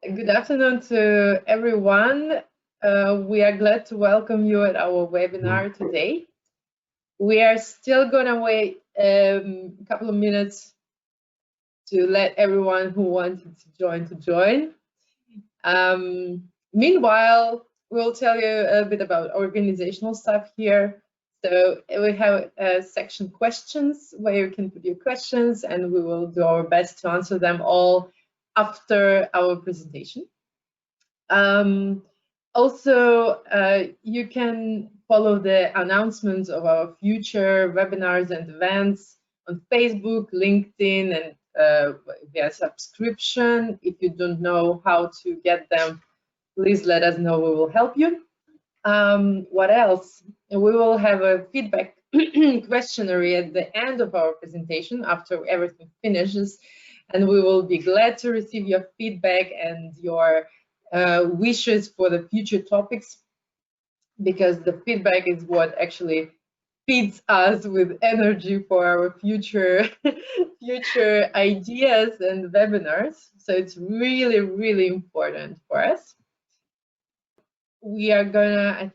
Good afternoon to everyone. We are glad to welcome you at our webinar today. We are still going to wait a couple of minutes to let everyone who wanted to join. Meanwhile, we'll tell you a bit about organizational stuff here. So we have a section questions where you can put your questions, and we will do our best to answer them all after our presentation. Also, you can follow the announcements of our future webinars and events on Facebook, LinkedIn, and via subscription. If you don't know how to get them, please let us know. We will help you. What else? We will have a feedback questionnaire at the end of our presentation after everything finishes, and we will be glad to receive your feedback and your wishes for the future topics, because the feedback is what actually feeds us with energy for our future ideas and webinars. So it's really, really important for us. We are gonna,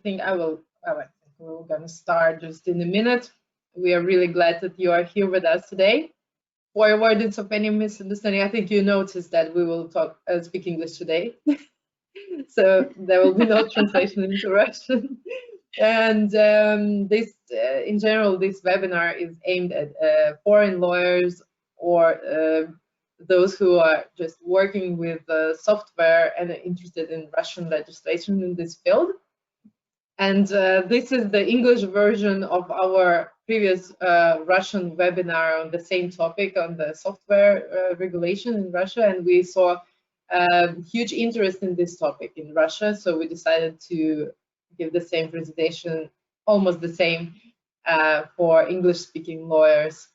we're gonna start just in a minute. We are really glad that you are here with us today. For avoidance of any misunderstanding, I think you noticed that we will speak English today. So there will be no translation into Russian. And this, in general, this webinar is aimed at foreign lawyers or those who are just working with software and are interested in Russian legislation in this field. And this is the English version of our previous Russian webinar on the same topic, on the software regulation in Russia. And we saw huge interest in this topic in Russia, so we decided to give the same presentation, almost the same, for English-speaking lawyers,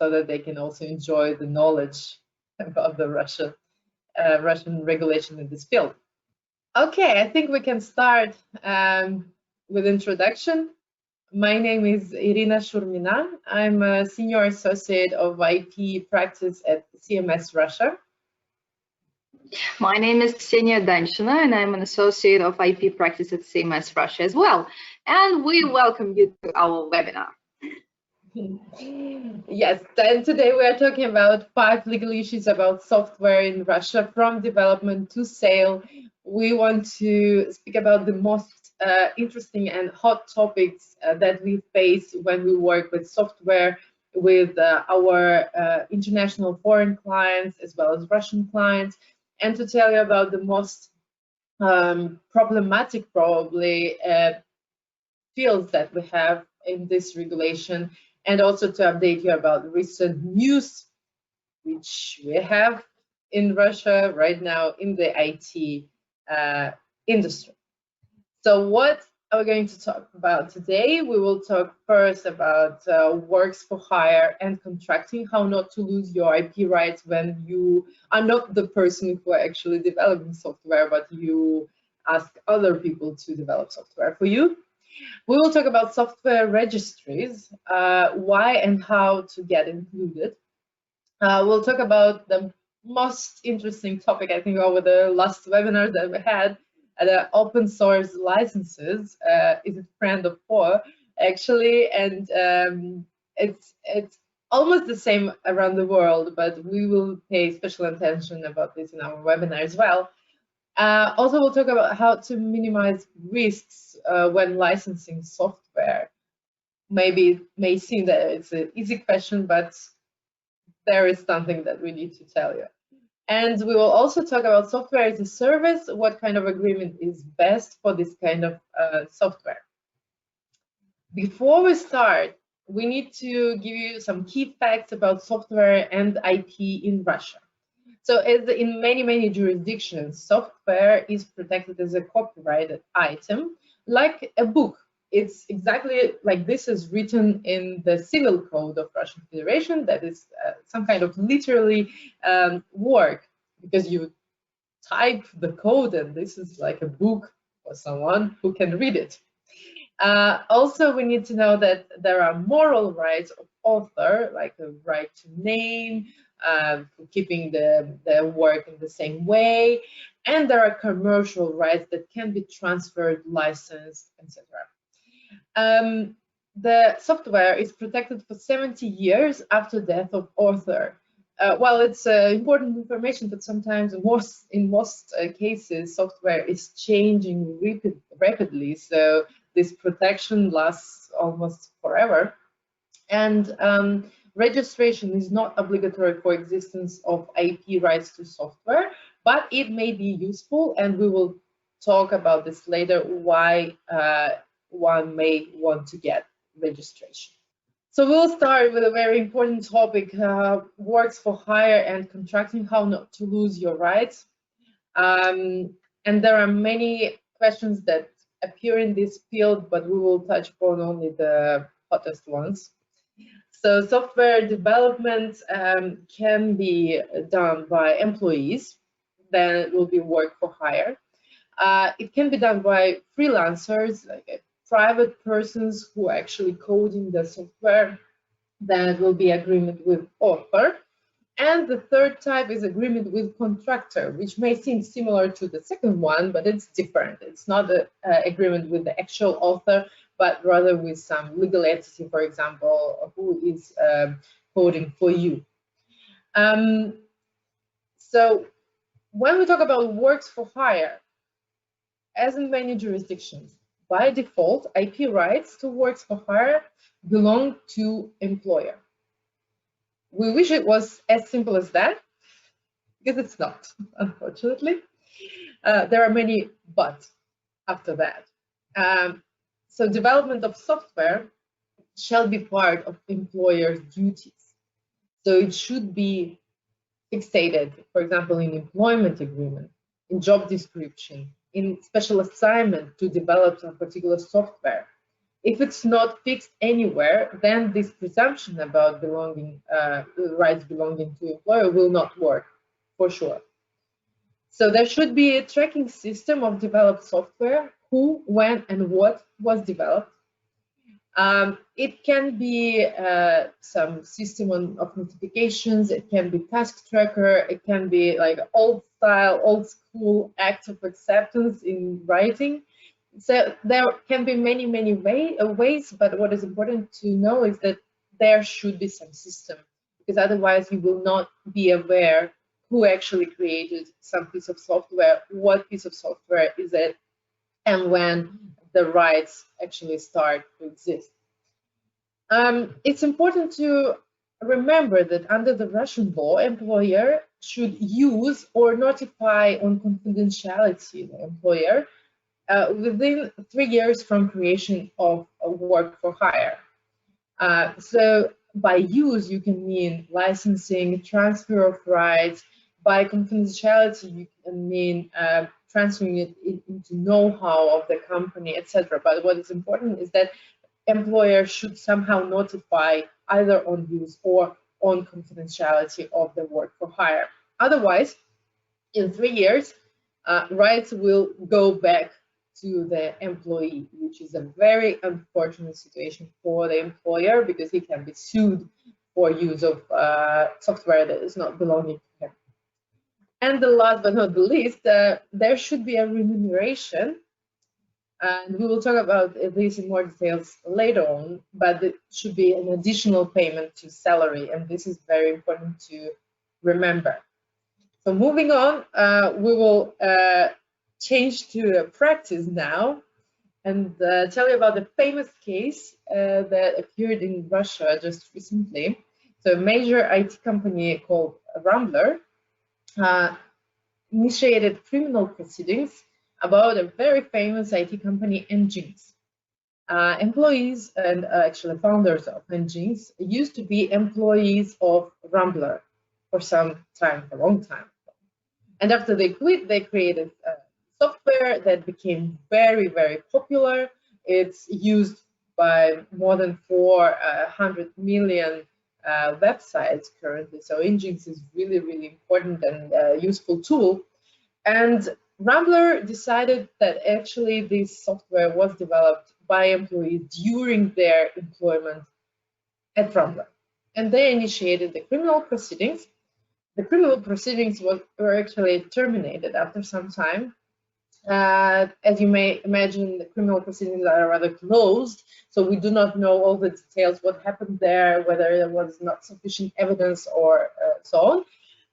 so that they can also enjoy the knowledge about the Russian regulation in this field. Okay, I think we can start with introduction. My name is Irina Shurmina. I'm a senior associate of IP practice at CMS Russia. My name is Ksenia, Danshina, and I'm an associate of IP practice at CMS Russia as well. And we welcome you to our webinar. Yes, and today we are talking about 5 legal issues about software in Russia, from development to sale. We want to speak about the most interesting and hot topics that we face when we work with software, with our international foreign clients as well as Russian clients, and to tell you about the most problematic, probably, fields that we have in this regulation, and also to update you about recent news which we have in Russia right now in the IT industry. So what are we going to talk about today? We will talk first about works for hire and contracting, how not to lose your IP rights when you are not the person who are actually developing software, but you ask other people to develop software for you. We will talk about software registries, why and how to get included. We'll talk about the most interesting topic, I think, over the last webinar that we had, the open source licenses. Is it friend of foe, actually? And it's almost the same around the world, but we will pay special attention about this in our webinar as well. Also, we'll talk about how to minimize risks when licensing software. Maybe it may seem that it's an easy question, but there is something that we need to tell you. And we will also talk about software as a service, what kind of agreement is best for this kind of software. Before we start, we need to give you some key facts about software and IP in Russia. So as in many jurisdictions, software is protected as a copyrighted item, like a book. It's exactly like this is written in the Civil Code of Russian Federation. That is some kind of literally work, because you type the code, and this is like a book for someone who can read it. Also, we need to know that there are moral rights of author, like the right to name, keeping the work in the same way. And there are commercial rights that can be transferred, licensed, etc. The software is protected for 70 years after death of author. Well, it's important information, but sometimes in most cases, software is changing rapidly. So this protection lasts almost forever. And registration is not obligatory for existence of IP rights to software, but it may be useful, and we will talk about this later, why one may want to get registration. So we'll start with a very important topic, works for hire and contracting, how not to lose your rights. And there are many questions that appear in this field, but we will touch upon only the hottest ones. So software development can be done by employees, then it will be work for hire. It can be done by freelancers, like private persons who are actually coding the software, then it will be agreement with author. And the third type is agreement with contractor, which may seem similar to the second one, but it's different. It's not an agreement with the actual author, but rather with some legal entity, for example, who is coding for you. So when we talk about works for hire, as in many jurisdictions, by default, IP rights to works for hire belong to employer. We wish it was as simple as that, because it's not, unfortunately. There are many buts after that. So development of software shall be part of employer's duties. So it should be fixated, for example, in employment agreement, in job description, in special assignment to develop some particular software. If it's not fixed anywhere, then this presumption about rights belonging to employer will not work, for sure. So there should be a tracking system of developed software, who, when, and what was developed. It can be some system of notifications, it can be task tracker, it can be like old style, old school act of acceptance in writing. So there can be many ways, but what is important to know is that there should be some system, because otherwise you will not be aware who actually created some piece of software, what piece of software is it, and when the rights actually start to exist. It's important to remember that under the Russian law, employer should use or notify on confidentiality the employer within 3 years from creation of a work for hire. So by use, you can mean licensing, transfer of rights. By confidentiality, you can mean transferring it into know-how of the company, etc. But what is important is that employer should somehow notify either on use or on confidentiality of the work for hire. Otherwise, in 3 years, rights will go back to the employee, which is a very unfortunate situation for the employer, because he can be sued for use of software that is not belonging to him. And the last but not the least, there should be a remuneration, and we will talk about this in more details later on, but it should be an additional payment to salary, and this is very important to remember. So moving on, we will change to practice now and tell you about the famous case that appeared in Russia just recently. So a major IT company called Rambler initiated criminal proceedings about a very famous IT company, Nginx. Employees and actually founders of Nginx used to be employees of Rambler for some time, a long time. And after they quit, they created software that became very popular. It's used by more than 400 million websites currently. So Nginx is really important and useful tool. And Rambler decided that actually this software was developed by employees during their employment at Rambler. And they initiated the criminal proceedings. the criminal proceedings were actually terminated after some time. As you may imagine, the criminal proceedings are rather closed, so we do not know all the details, what happened there, whether there was not sufficient evidence or so on.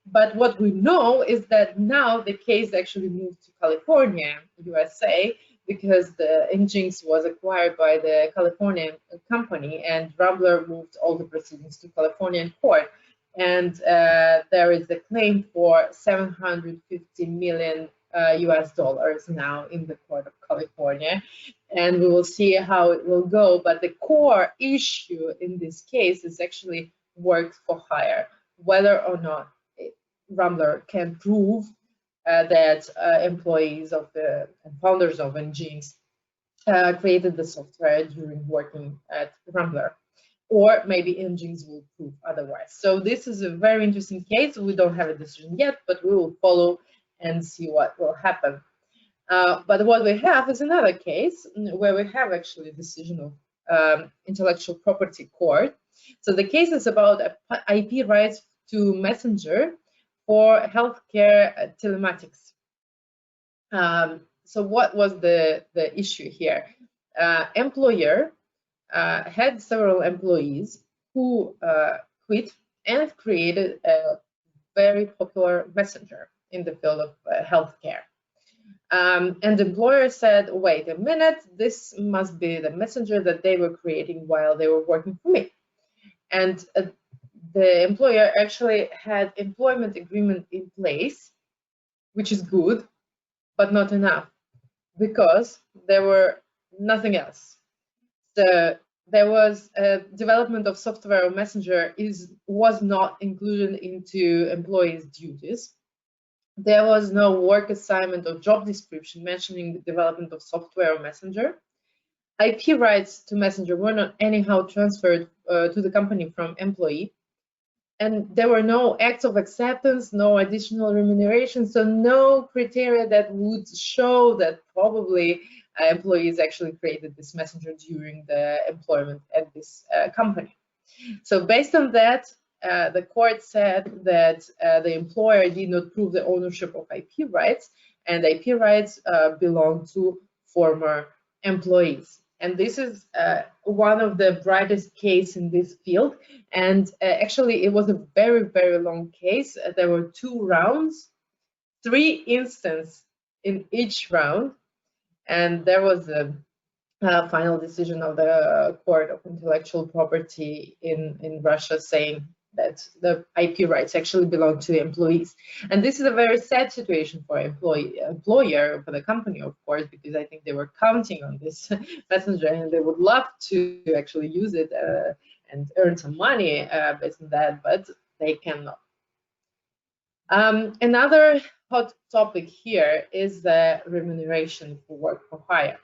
But what we know is that now the case actually moved to California, USA, because the Nginx was acquired by the Californian company, and Rambler moved all the proceedings to Californian court. And there is a claim for 750 million US dollars now in the court of California, and we will see how it will go. But the core issue in this case is actually work for hire, whether or not Rambler can prove that employees of the founders of Nginx created the software during working at Rambler, or maybe Nginx will prove otherwise. So this is a very interesting case. We don't have a decision yet, but we will follow and see what will happen. But what we have is another case where we have actually a decision of intellectual property court. So the case is about IP rights to messenger for healthcare telematics. So what was the issue here? Employer had several employees who quit and created a very popular messenger in the field of healthcare. And the employer said, wait a minute, this must be the messenger that they were creating while they were working for me. And the employer actually had employment agreement in place, which is good, but not enough, because there were nothing else. So there was a development of software or messenger was not included into employees' duties. There was no work assignment or job description mentioning the development of software or messenger. IP rights to messenger were not anyhow transferred to the company from employee. And there were no acts of acceptance, no additional remuneration, so no criteria that would show that probably employees actually created this messenger during the employment at this company. So based on that, the court said that the employer did not prove the ownership of IP rights, and IP rights belong to former employees. And this is one of the brightest cases in this field. And actually, it was a very, very long case. There were 2 rounds, 3 instances in each round. And there was a final decision of the Court of Intellectual Property in Russia saying that the IP rights actually belong to employees. And this is a very sad situation for employer, for the company, of course, because I think they were counting on this messenger and they would love to actually use it and earn some money based on that, but they cannot. Another hot topic here is the remuneration for work for hire.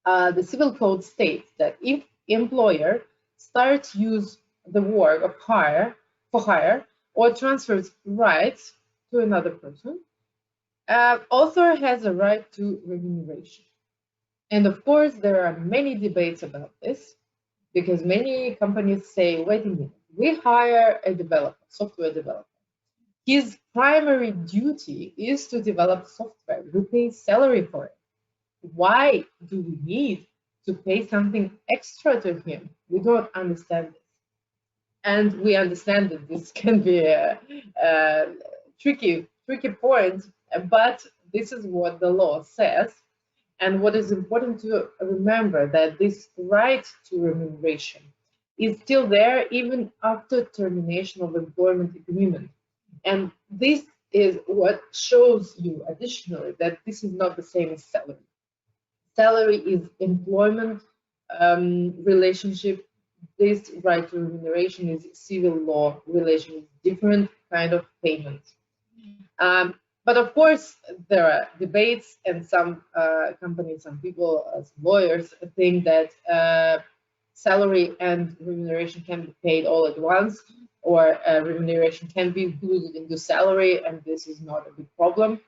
The civil code states that if employer starts use the work of hire or transfers rights to another person, author has a right to remuneration. And of course, there are many debates about this, because many companies say, wait a minute, we hire a developer, software developer. His primary duty is to develop software. We pay salary for it. Why do we need to pay something extra to him? We don't understand this. And we understand that this can be a tricky point, but this is what the law says. And what is important to remember that this right to remuneration is still there even after termination of employment agreement. And this is what shows you additionally that this is not the same as salary. Salary is employment relationship. This right to remuneration is civil law relation, is different kind of payment. But of course, there are debates, and some companies, some people, as lawyers, think that salary and remuneration can be paid all at once, or remuneration can be included into salary, and this is not a big problem.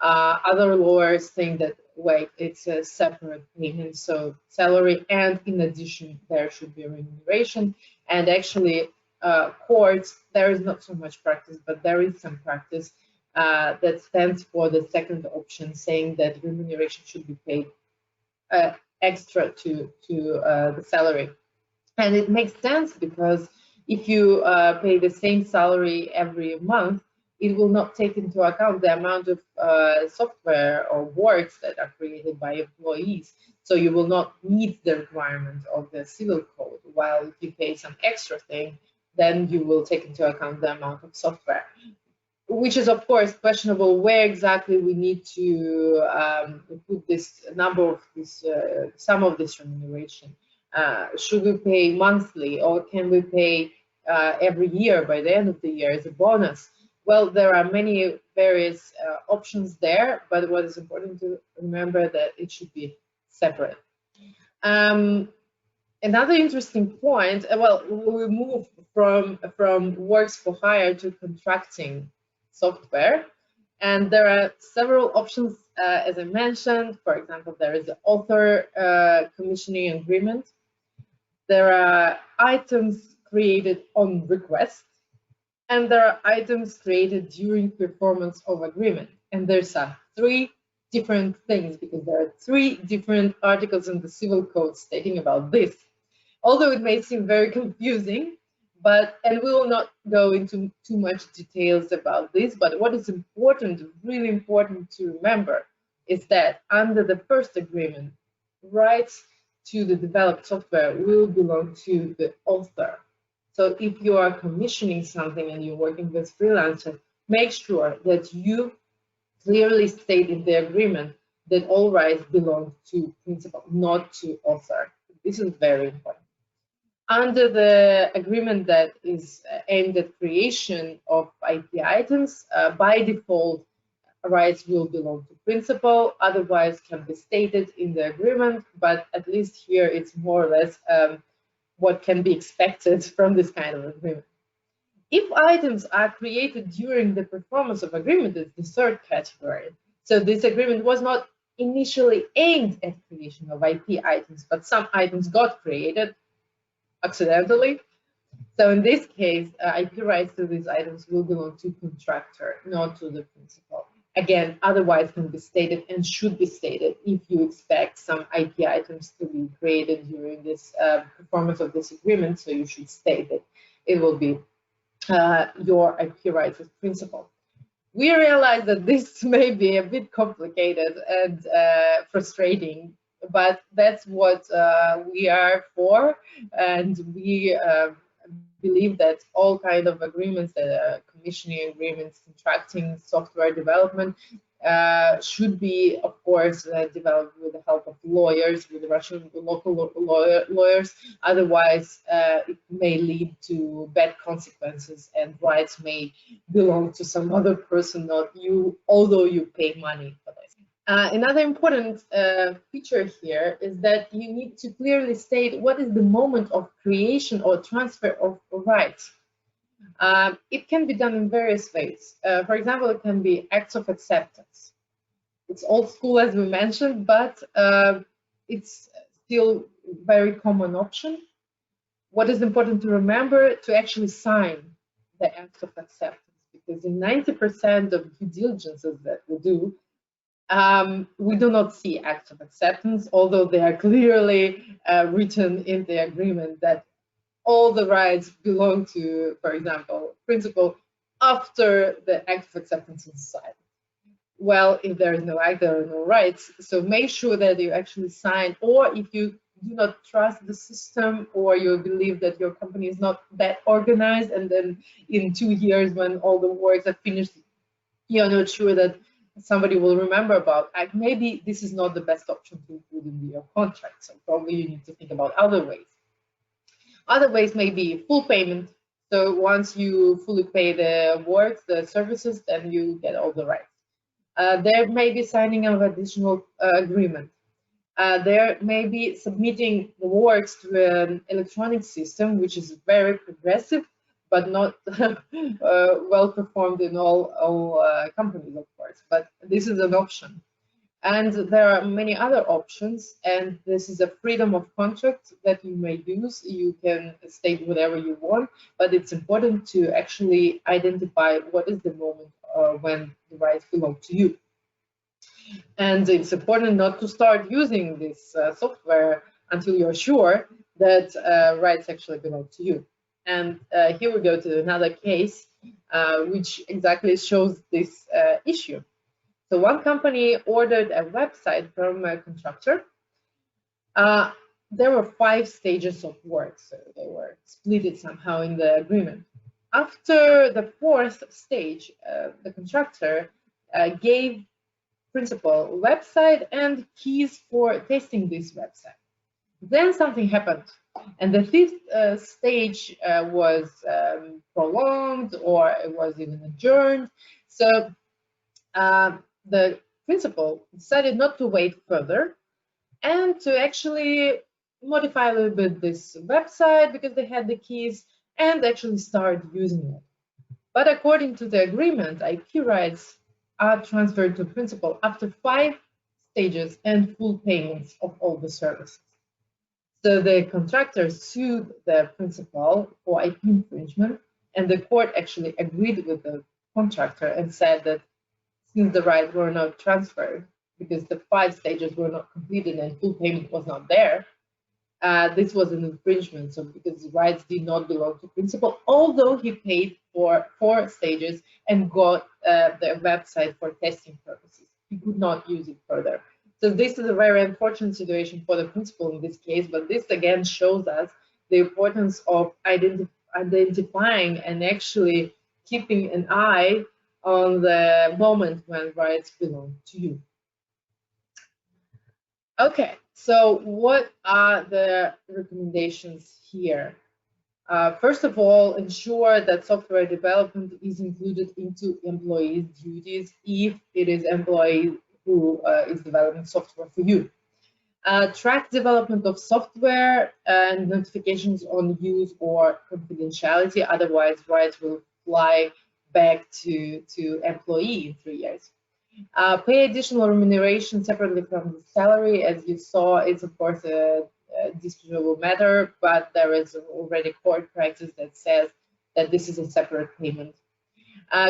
Other lawyers think that, wait, it's a separate payment, so salary, and in addition, there should be remuneration. And actually, courts, there is not so much practice, but there is some practice that stands for the second option, saying that remuneration should be paid extra to the salary. And it makes sense because if you pay the same salary every month, it will not take into account the amount of software or works that are created by employees. So you will not meet the requirement of the civil code, while if you pay some extra thing, then you will take into account the amount of software, which is of course questionable where exactly we need to put this number of this sum of this remuneration. Should we pay monthly, or can we pay every year by the end of the year as a bonus? Well, there are many various options there, but what is important to remember that it should be separate. Another interesting point, well, we move from works for hire to contracting software, and there are several options, as I mentioned. For example, there is the author commissioning agreement. There are items created on request, and there are items created during performance of agreement. And there's three different things, because there are three different articles in the civil code stating about this. Although it may seem very confusing, and we will not go into too much details about this, but what is important, really important to remember, is that under the first agreement, rights to the developed software will belong to the author. So if you are commissioning something and you're working with freelancer, make sure that you clearly state in the agreement that all rights belong to principal, not to author. This is very important. Under the agreement that is aimed at creation of IP items, by default, rights will belong to principal, otherwise can be stated in the agreement, but at least here it's more or less what can be expected from this kind of agreement. If items are created during the performance of agreement, is the third category. So this agreement was not initially aimed at creation of IP items, but some items got created accidentally. So in this case, IP rights to these items will belong to contractor, not to the principal. Again, otherwise can be stated and should be stated if you expect some IP items to be created during this performance of this agreement. So you should state that it will be your IP rights as principal. We realize that this may be a bit complicated and frustrating, but that's what we are for, and we believe that all kind of agreements, commissioning agreements, contracting, software development, should be, of course, developed with the help of lawyers, with Russian local lawyers. Otherwise, it may lead to bad consequences, and rights may belong to some other person, not you, although you pay money for this. Another important feature here is that you need to clearly state what is the moment of creation or transfer of rights. It can be done in various ways. For example, it can be acts of acceptance. It's old school, as we mentioned, but it's still a very common option. What is important to remember, to actually sign the acts of acceptance, because in 90% of due diligences that we do, we do not see acts of acceptance, although they are clearly written in the agreement that all the rights belong to, for example, principal after the act of acceptance is signed. Well, if there is no act, there are no rights. So make sure that you actually sign, or if you do not trust the system, or you believe that your company is not that organized, and then in 2 years when all the works are finished, you're not sure that somebody will remember about act, maybe this is not the best option to include in your contract. So probably you need to think about other ways. Other ways may be full payment. So once you fully pay the works, the services, then you get all the rights. There may be signing of additional agreement. There may be submitting the works to an electronic system, which is very progressive, but not well performed in all companies, of course. But this is an option. And there are many other options, and this is a freedom of contract that you may use. You can state whatever you want, but it's important to actually identify what is the moment when the rights belong to you. And it's important not to start using this software until you're sure that rights actually belong to you. And here we go to another case, which exactly shows this issue. So one company ordered a website from a contractor. There were 5 stages of work, so they were split somehow in the agreement. After the 4th stage, the contractor gave principal website and keys for testing this website. Then something happened, and the 5th stage was prolonged, or it was even adjourned. So the principal decided not to wait further and to actually modify a little bit this website because they had the keys and actually start using it. But according to the agreement, IP rights are transferred to principal after 5 stages and full payments of all the services. So the contractor sued the principal for IP infringement, and the court actually agreed with the contractor and said that since the rights were not transferred because the 5 stages were not completed and full payment was not there, this was an infringement. So because the rights did not belong to principal, although he paid for 4 stages and got the website for testing purposes, he could not use it further. So this is a very unfortunate situation for the principal in this case, but this again shows us the importance of identifying and actually keeping an eye on the moment when rights belong to you. Okay, so what are the recommendations here? First of all, ensure that software development is included into employees' duties if it is employee who is developing software for you. Track development of software and notifications on use or confidentiality, otherwise rights will fly back to employee in 3 years. Pay additional remuneration separately from the salary. As you saw, it's of course a disputable matter, but there is already court practice that says that this is a separate payment.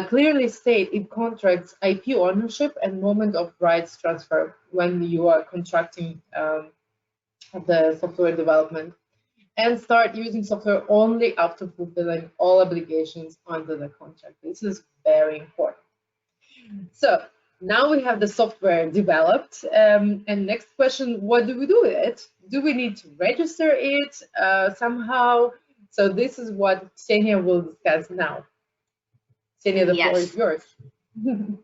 Clearly state in contracts IP ownership and moment of rights transfer when you are contracting the software development, and start using software only after fulfilling all obligations under the contract. This is very important. So now we have the software developed, and next question, what do we do with it? Do we need to register it somehow? So this is what Ksenia will discuss now. Ksenia, the floor is yours.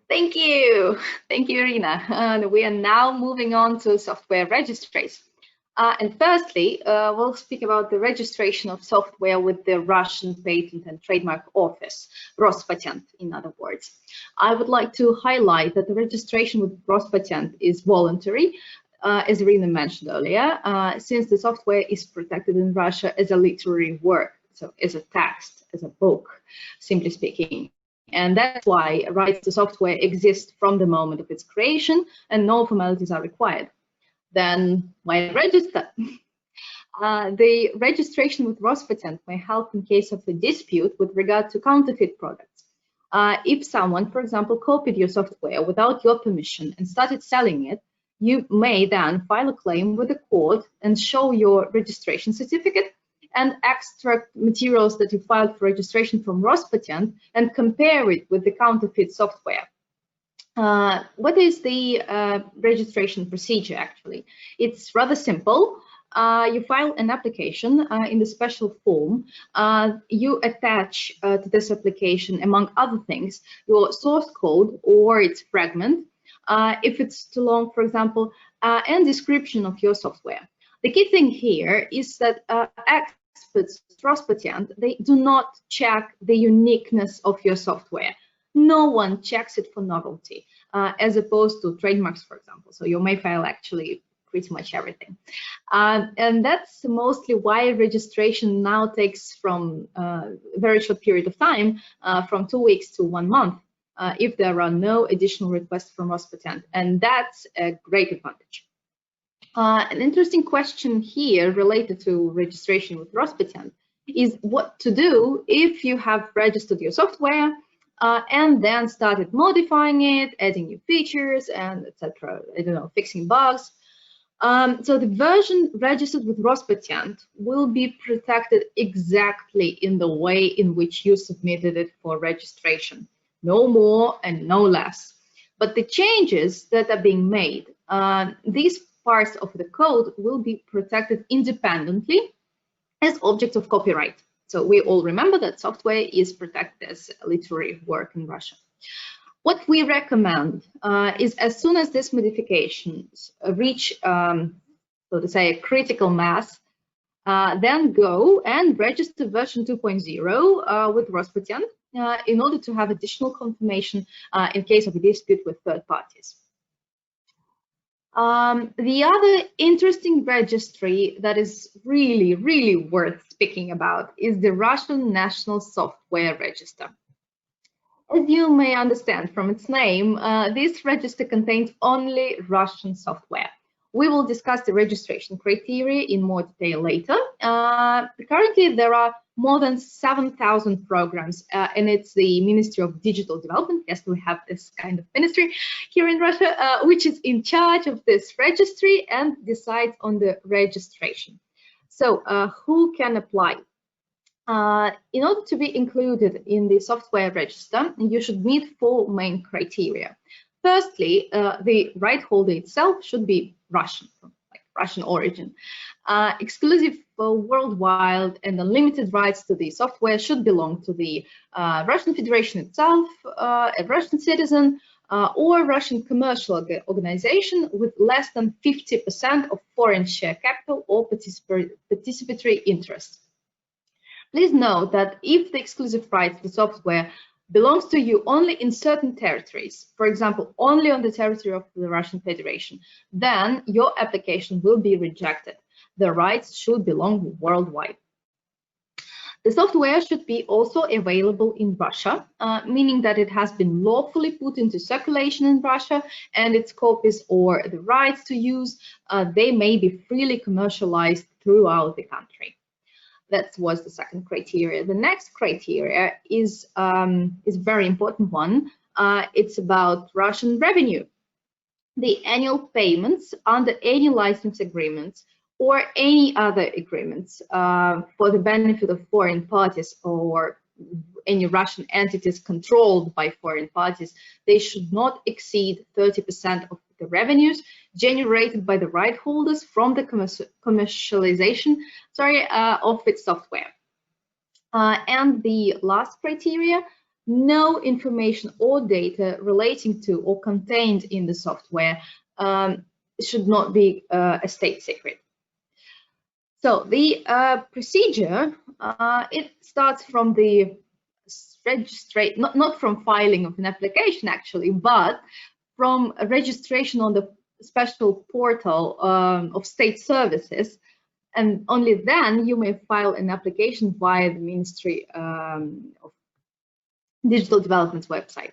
Thank you, Irina. And we are now moving on to software registries. And firstly, we'll speak about the registration of software with the Russian Patent and Trademark Office, Rospatent, in other words. I would like to highlight that the registration with Rospatent is voluntary, as Irina mentioned earlier, since the software is protected in Russia as a literary work, so as a text, as a book, simply speaking. And that's why rights to software exist from the moment of its creation and no formalities are required. Then why register? The registration with Rospatent may help in case of a dispute with regard to counterfeit products. If someone, for example, copied your software without your permission and started selling it, you may then file a claim with the court and show your registration certificate and extract materials that you filed for registration from Rospatent and compare it with the counterfeit software. What is the registration procedure actually? It's rather simple. You file an application in the special form. You attach to this application, among other things, your source code or its fragment, if it's too long, for example, and description of your software. The key thing here is that experts, Rospatent, they do not check the uniqueness of your software. No one checks it for novelty, as opposed to trademarks, for example. So you may file actually pretty much everything. And that's mostly why registration now takes from a very short period of time, from 2 weeks to 1 month. if there are no additional requests from Rospatent, and that's a great advantage. An interesting question here related to registration with Rospatent is what to do if you have registered your software and then started modifying it, adding new features, and etc. I don't know, fixing bugs. So the version registered with Rospatent will be protected exactly in the way in which you submitted it for registration, no more and no less. But the changes that are being made, these parts of the code will be protected independently as objects of copyright. So we all remember that software is protected as literary work in Russia. What we recommend is as soon as these modifications reach, so to say, a critical mass, then go and register version 2.0 with Rospatent in order to have additional confirmation in case of a dispute with third parties. The other interesting registry that is really, really worth speaking about is the Russian National Software Register. As you may understand from its name, this register contains only Russian software. We will discuss the registration criteria in more detail later. Currently, there are more than 7,000 programs, and it's the Ministry of Digital Development, yes, we have this kind of ministry here in Russia, which is in charge of this registry and decides on the registration. So who can apply? In order to be included in the software register, you should meet 4 main criteria. Firstly, the right holder itself should be Russian, like Russian origin. Exclusive worldwide and unlimited rights to the software should belong to the Russian Federation itself, a Russian citizen, or Russian commercial organization with less than 50% of foreign share capital or participatory interest. Please note that if the exclusive rights to the software belongs to you only in certain territories, for example, only on the territory of the Russian Federation, then your application will be rejected. The rights should belong worldwide. The software should be also available in Russia, meaning that it has been lawfully put into circulation in Russia, and its copies or the rights to use, they may be freely commercialized throughout the country. That was the second criteria. The next criteria is a very important one. It's about Russian revenue. The annual payments under any license agreements or any other agreements for the benefit of foreign parties or any Russian entities controlled by foreign parties, they should not exceed 30% of the revenues generated by the right holders from the commercialization of its software. And the last criteria, no information or data relating to or contained in the software should not be a state secret. So the procedure, it starts from the registration, not from filing of an application actually, but from a registration on the special portal of state services, and only then you may file an application via the Ministry of Digital Development's website.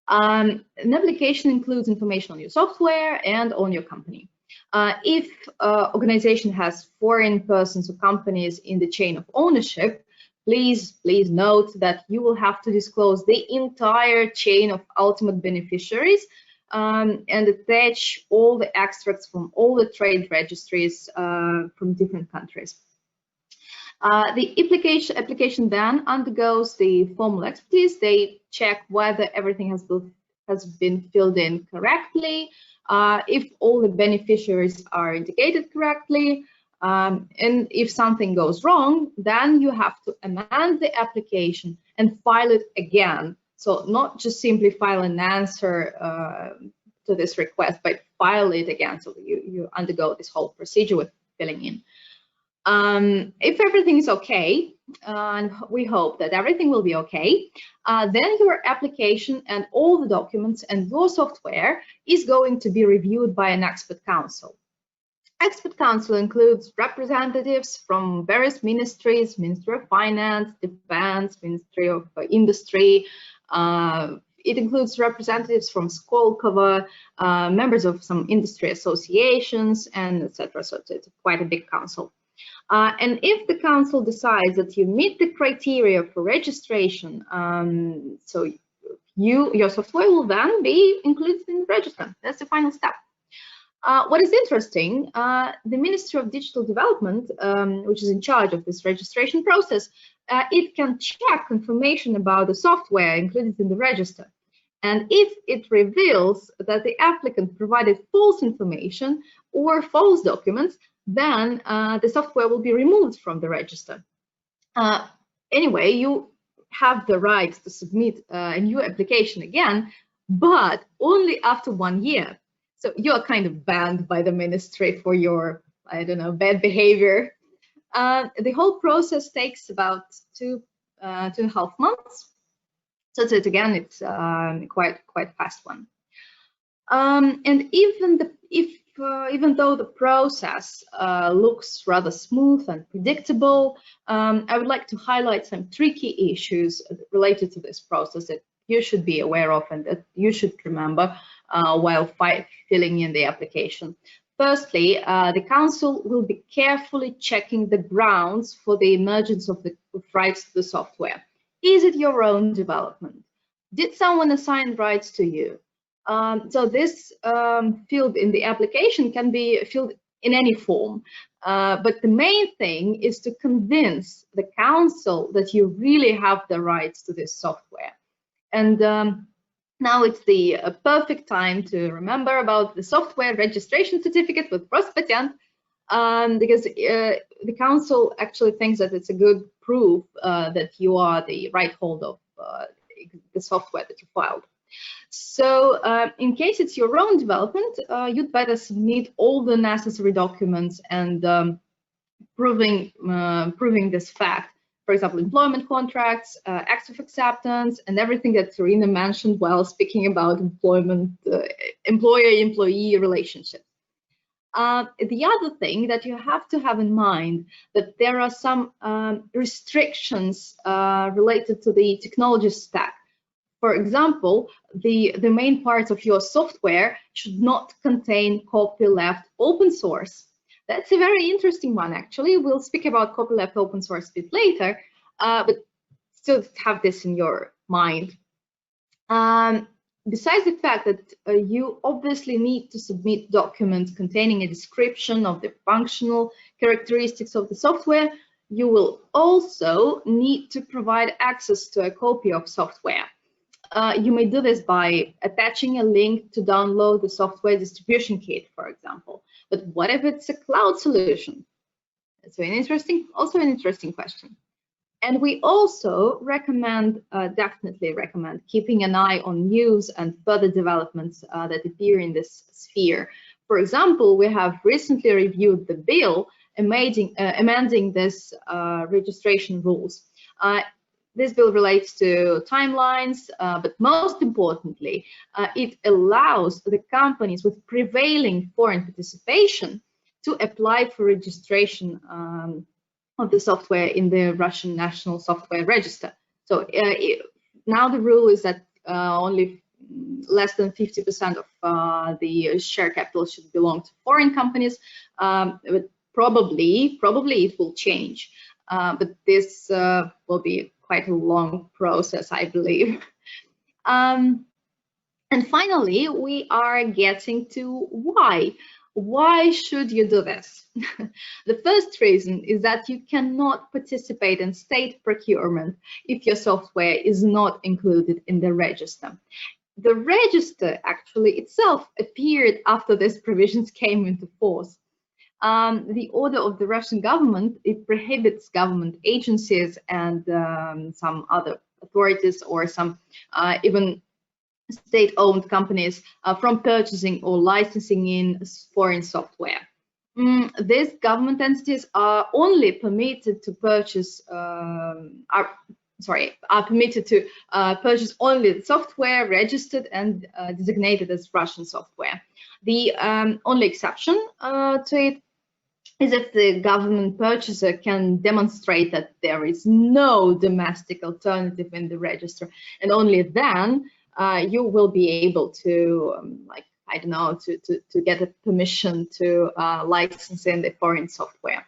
An application includes information on your software and on your company. If organization has foreign persons or companies in the chain of ownership, please note that you will have to disclose the entire chain of ultimate beneficiaries and attach all the extracts from all the trade registries from different countries. The application then undergoes the formal expertise. They check whether everything has been filled in correctly, if all the beneficiaries are indicated correctly, and if something goes wrong, then you have to amend the application and file it again. So not just simply file an answer to this request, but file it again. So you undergo this whole procedure with filling in. If everything is okay, and we hope that everything will be okay, then your application and all the documents and your software is going to be reviewed by an expert council. Expert council includes representatives from various ministries, Ministry of Finance, Defense, Ministry of Industry, it includes representatives from Skolkovo, members of some industry associations, and etc. So it's quite a big council. And if the council decides that you meet the criteria for registration, so your software will then be included in the register. That's the final step. What is interesting, the Ministry of Digital Development, which is in charge of this registration process, it can check information about the software included in the register. And if it reveals that the applicant provided false information or false documents, then the software will be removed from the register. Anyway, you have the right to submit a new application again, but only after 1 year. So you're kind of banned by the ministry for your, I don't know, bad behavior. The whole process takes about 2.5 months. So again, it's quite fast one. And even though the process looks rather smooth and predictable, I would like to highlight some tricky issues related to this process that you should be aware of and that you should remember while filling in the application. Firstly, the council will be carefully checking the grounds for the emergence of rights to the software. Is it your own development? Did someone assign rights to you? So this field in the application can be filled in any form, but the main thing is to convince the council that you really have the rights to this software. And now it's the perfect time to remember about the software registration certificate with Rospatent, because the council actually thinks that it's a good proof that you are the right holder of the software that you filed. So in case it's your own development, you'd better submit all the necessary documents and proving this fact. For example, employment contracts, acts of acceptance, and everything that Irina mentioned while speaking about employer-employee relationships. The other thing that you have to have in mind that there are some restrictions related to the technology stack. For example, the main parts of your software should not contain copyleft open source. That's a very interesting one, actually. We'll speak about copyleft open source a bit later, but still have this in your mind. Besides the fact that you obviously need to submit documents containing a description of the functional characteristics of the software, you will also need to provide access to a copy of software. You may do this by attaching a link to download the software distribution kit, for example. But what if it's a cloud solution? That's also an interesting question. And we also definitely recommend keeping an eye on news and further developments that appear in this sphere. For example, we have recently reviewed the bill amending this registration rules. This bill relates to timelines, but most importantly, it allows the companies with prevailing foreign participation to apply for registration of the software in the Russian National Software Register. So now the rule is that only less than 50% of the share capital should belong to foreign companies, but probably it will change. But this will be quite a long process, I believe. And finally, we are getting to why. Why should you do this? The first reason is that you cannot participate in state procurement if your software is not included in the register. The register actually itself appeared after these provisions came into force. The order of the Russian government, it prohibits government agencies and some other authorities or some even state-owned companies from purchasing or licensing in foreign software. These government entities are only permitted to purchase, are permitted to purchase only the software registered and designated as Russian software. The only exception to it is if the government purchaser can demonstrate that there is no domestic alternative in the register, and only then you will be able to, like, I don't know, to get a permission to license in the foreign software.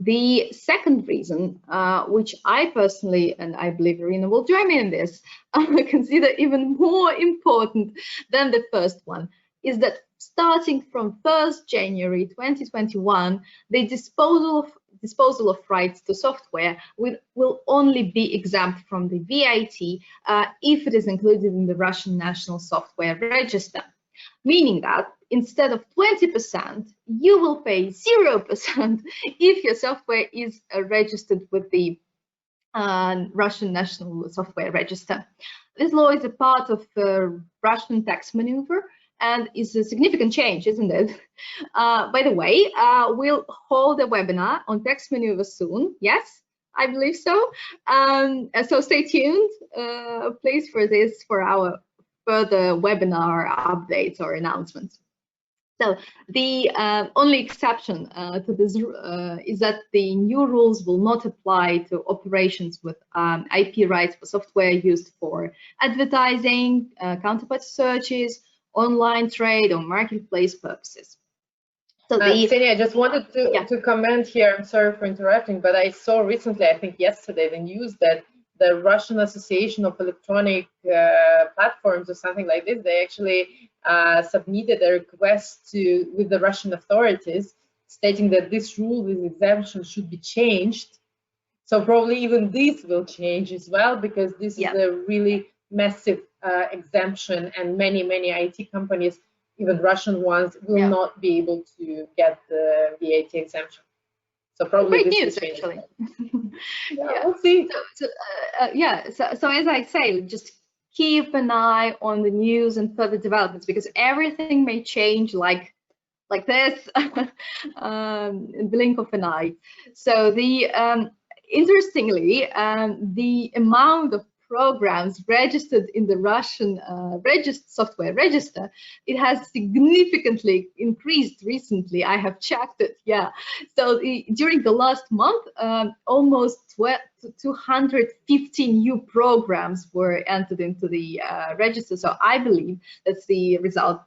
The second reason, which I personally, and I believe Irina will join me in this, consider even more important than the first one, is that starting from 1st January 2021, the disposal of rights to software will only be exempt from the VAT if it is included in the Russian National Software Register, meaning that instead of 20%, you will pay 0% if your software is registered with the Russian National Software Register. This law is a part of the Russian tax maneuver and is a significant change, isn't it? By the way, we'll hold a webinar on tax maneuver soon. Yes, I believe so. So stay tuned, please, for our further webinar updates or announcements. So the only exception to this is that the new rules will not apply to operations with IP rights for software used for advertising, counterparty searches, online trade, or marketplace purposes. So Ksenia, I just wanted to comment here. I'm sorry for interrupting, but I saw recently, I think yesterday, the news that the Russian Association of Electronic Platforms or something like this, they actually submitted a request with the Russian authorities stating that this rule, this exemption should be changed. So probably even this will change as well, because this is a really massive exemption, and many IT companies, even Russian ones, will not be able to get the VAT exemption. So probably great news, actually. We'll see. So as I say, just keep an eye on the news and further developments, because everything may change like this in the blink of an eye. So interestingly, the amount of programs registered in the Russian software register, it has significantly increased recently. I have checked it. So during the last month, almost 250 new programs were entered into the register. So I believe that's the result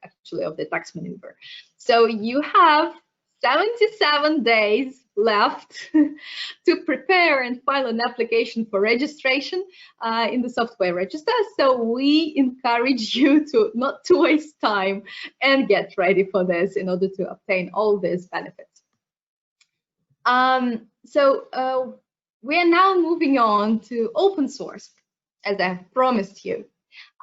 actually of the tax maneuver. So you have 77 days left to prepare and file an application for registration in the software register. So we encourage you not to waste time and get ready for this in order to obtain all these benefits. So we are now moving on to open source, as I have promised you.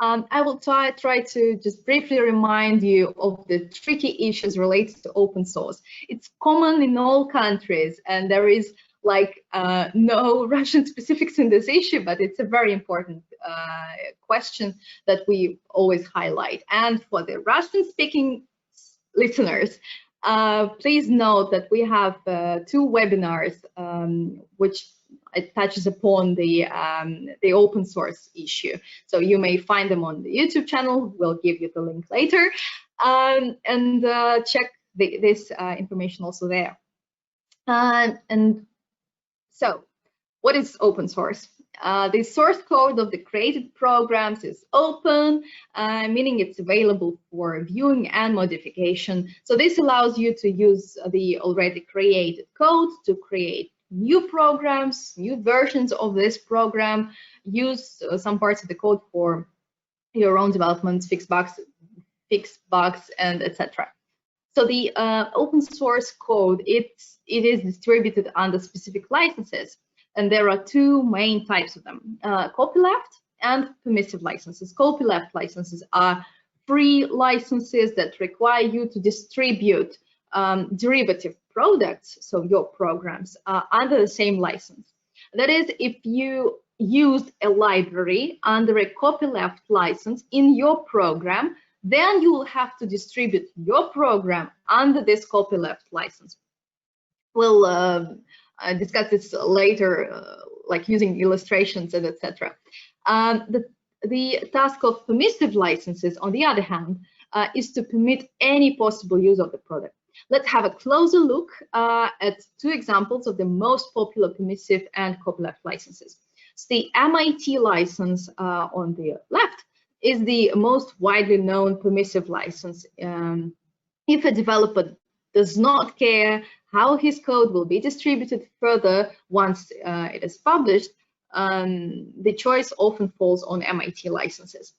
I will try to just briefly remind you of the tricky issues related to open source. It's common in all countries, and there is no Russian specifics in this issue, but it's a very important question that we always highlight. And for the Russian-speaking listeners, please note that we have 2 webinars which it touches upon the open source issue. So you may find them on the YouTube channel. We'll give you the link later, and check this information also there. And so, what is open source? The source code of the created programs is open, meaning it's available for viewing and modification. So this allows you to use the already created code to create new programs, new versions of this program, use some parts of the code for your own developments, fix bugs, and etc. So the open source code, it is distributed under specific licenses, and there are 2 main types of them: copyleft and permissive licenses. Copyleft licenses are free licenses that require you to distribute derivative products, so your programs, under the same license. That is, if you used a library under a copyleft license in your program, then you will have to distribute your program under this copyleft license. We'll discuss this later, like using illustrations and etc. The task of permissive licenses, on the other hand, is to permit any possible use of the product. Let's have a closer look at 2 examples of the most popular permissive and copyleft licenses. The MIT license on the left is the most widely known permissive license. If a developer does not care how his code will be distributed further once it is published, the choice often falls on MIT licenses.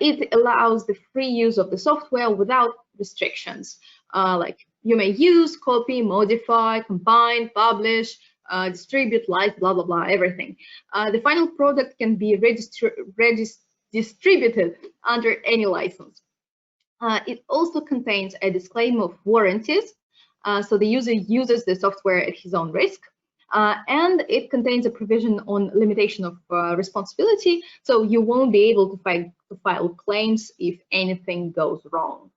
It allows the free use of the software without restrictions, like you may use, copy, modify, combine, publish, distribute, license, blah, blah, blah, everything. The final product can be distributed under any license. It also contains a disclaimer of warranties, so the user uses the software at his own risk. And it contains a provision on limitation of responsibility, so you won't be able to file claims if anything goes wrong.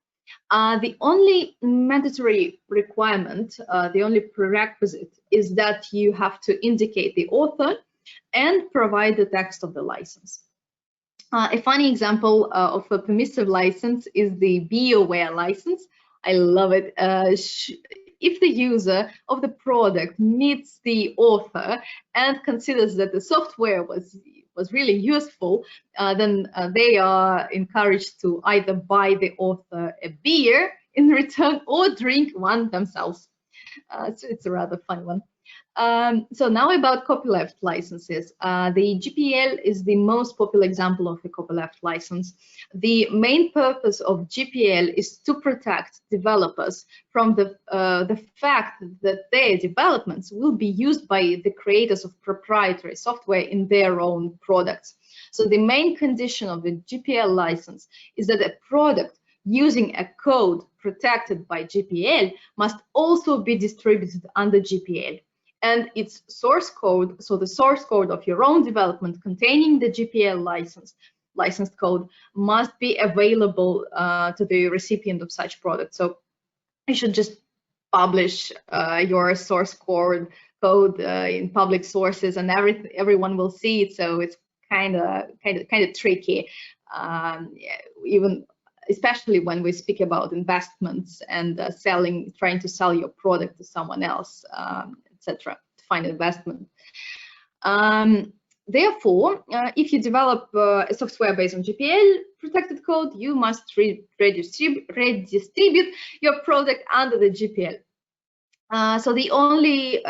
The only mandatory requirement, the only prerequisite, is that you have to indicate the author and provide the text of the license. A funny example of a permissive license is the Be Aware license. I love it. If the user of the product meets the author and considers that the software was really useful, then they are encouraged to either buy the author a beer in return or drink one themselves. So it's a rather fun one. So now about copyleft licenses. The GPL is the most popular example of a copyleft license. The main purpose of GPL is to protect developers from the fact that their developments will be used by the creators of proprietary software in their own products. So the main condition of the GPL license is that a product using a code protected by GPL must also be distributed under GPL. And its source code, so the source code of your own development containing the GPL licensed code, must be available to the recipient of such product. So you should just publish your source code in public sources, and everyone will see it. So it's kind of tricky, even especially when we speak about investments and trying to sell your product to someone else. Etc. to find investment. Therefore, if you develop a software based on GPL protected code, you must redistribute your product under the GPL. So the only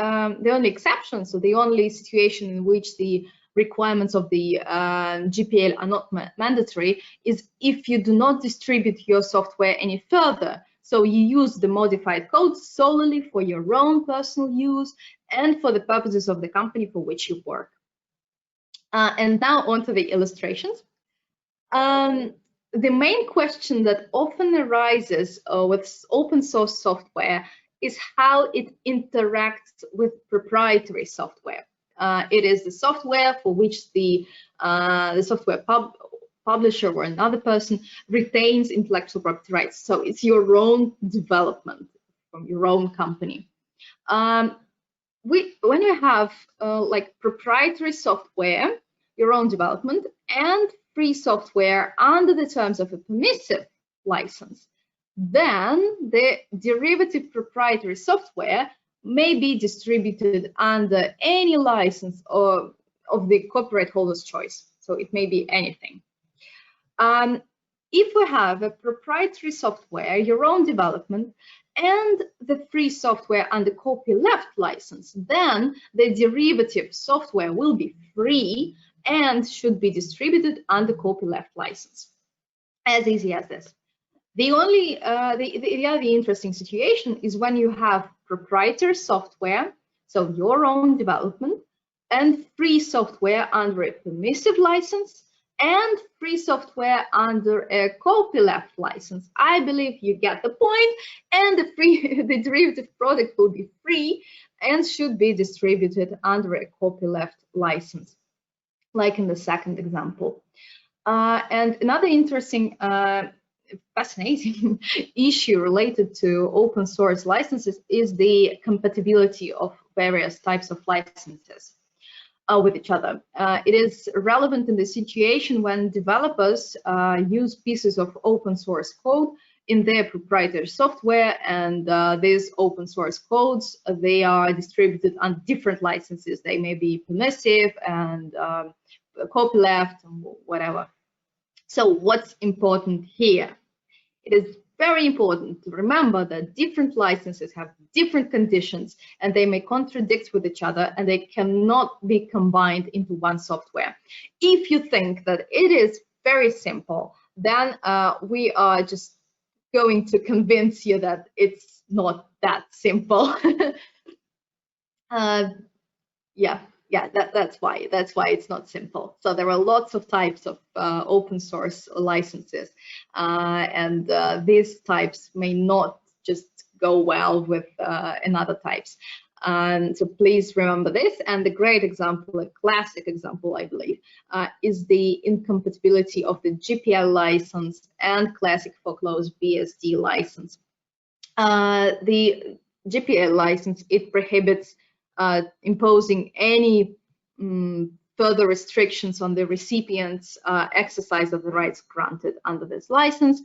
exception, so the only situation in which the requirements of the GPL are not mandatory is if you do not distribute your software any further. So you use the modified code solely for your own personal use and for the purposes of the company for which you work. And now on to the illustrations. The main question that often arises with open source software is how it interacts with proprietary software. It is the software for which the software publisher or another person retains intellectual property rights. So it's your own development from your own company. When you have like proprietary software, your own development, and free software under the terms of a permissive license, then the derivative proprietary software may be distributed under any license of the copyright holder's choice. So it may be anything. If we have a proprietary software, your own development, and the free software under copyleft license, then the derivative software will be free and should be distributed under copyleft license. As easy as this. The other interesting situation is when you have proprietary software, so your own development, and free software under a permissive license, and free software under a copyleft license. I believe you get the point, and the derivative product will be free and should be distributed under a copyleft license, like in the second example. And another interesting, fascinating issue related to open source licenses is the compatibility of various types of licenses with each other. It is relevant in the situation when developers use pieces of open source code in their proprietary software, and these open source codes, they are distributed on different licenses. They may be permissive and copyleft and whatever. So what's important here? It is very important to remember that different licenses have different conditions, and they may contradict with each other, and they cannot be combined into one software. If you think that it is very simple, then we are just going to convince you that it's not that simple. That's why it's not simple. So there are lots of types of open source licenses, and these types may not just go well with another types. So please remember this. And the great example, a classic example, I believe, is the incompatibility of the GPL license and classic folklore BSD license. The GPL license, it prohibits imposing any further restrictions on the recipient's exercise of the rights granted under this license.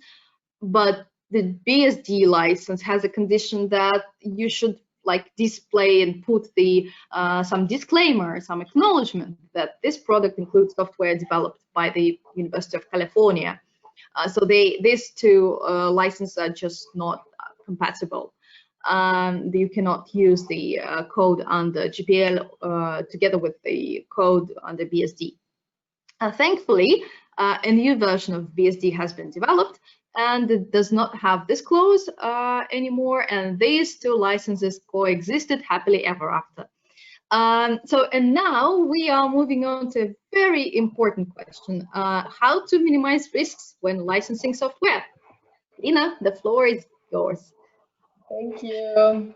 But the BSD license has a condition that you should display and put the some disclaimer, some acknowledgement that this product includes software developed by the University of California. So these two licenses are just not compatible. You cannot use the code under GPL together with the code under BSD. Thankfully, a new version of BSD has been developed, and it does not have this clause anymore, and these two licenses coexisted happily ever after. And now we are moving on to a very important question, how to minimize risks when licensing software. Irina, the floor is yours. Thank you.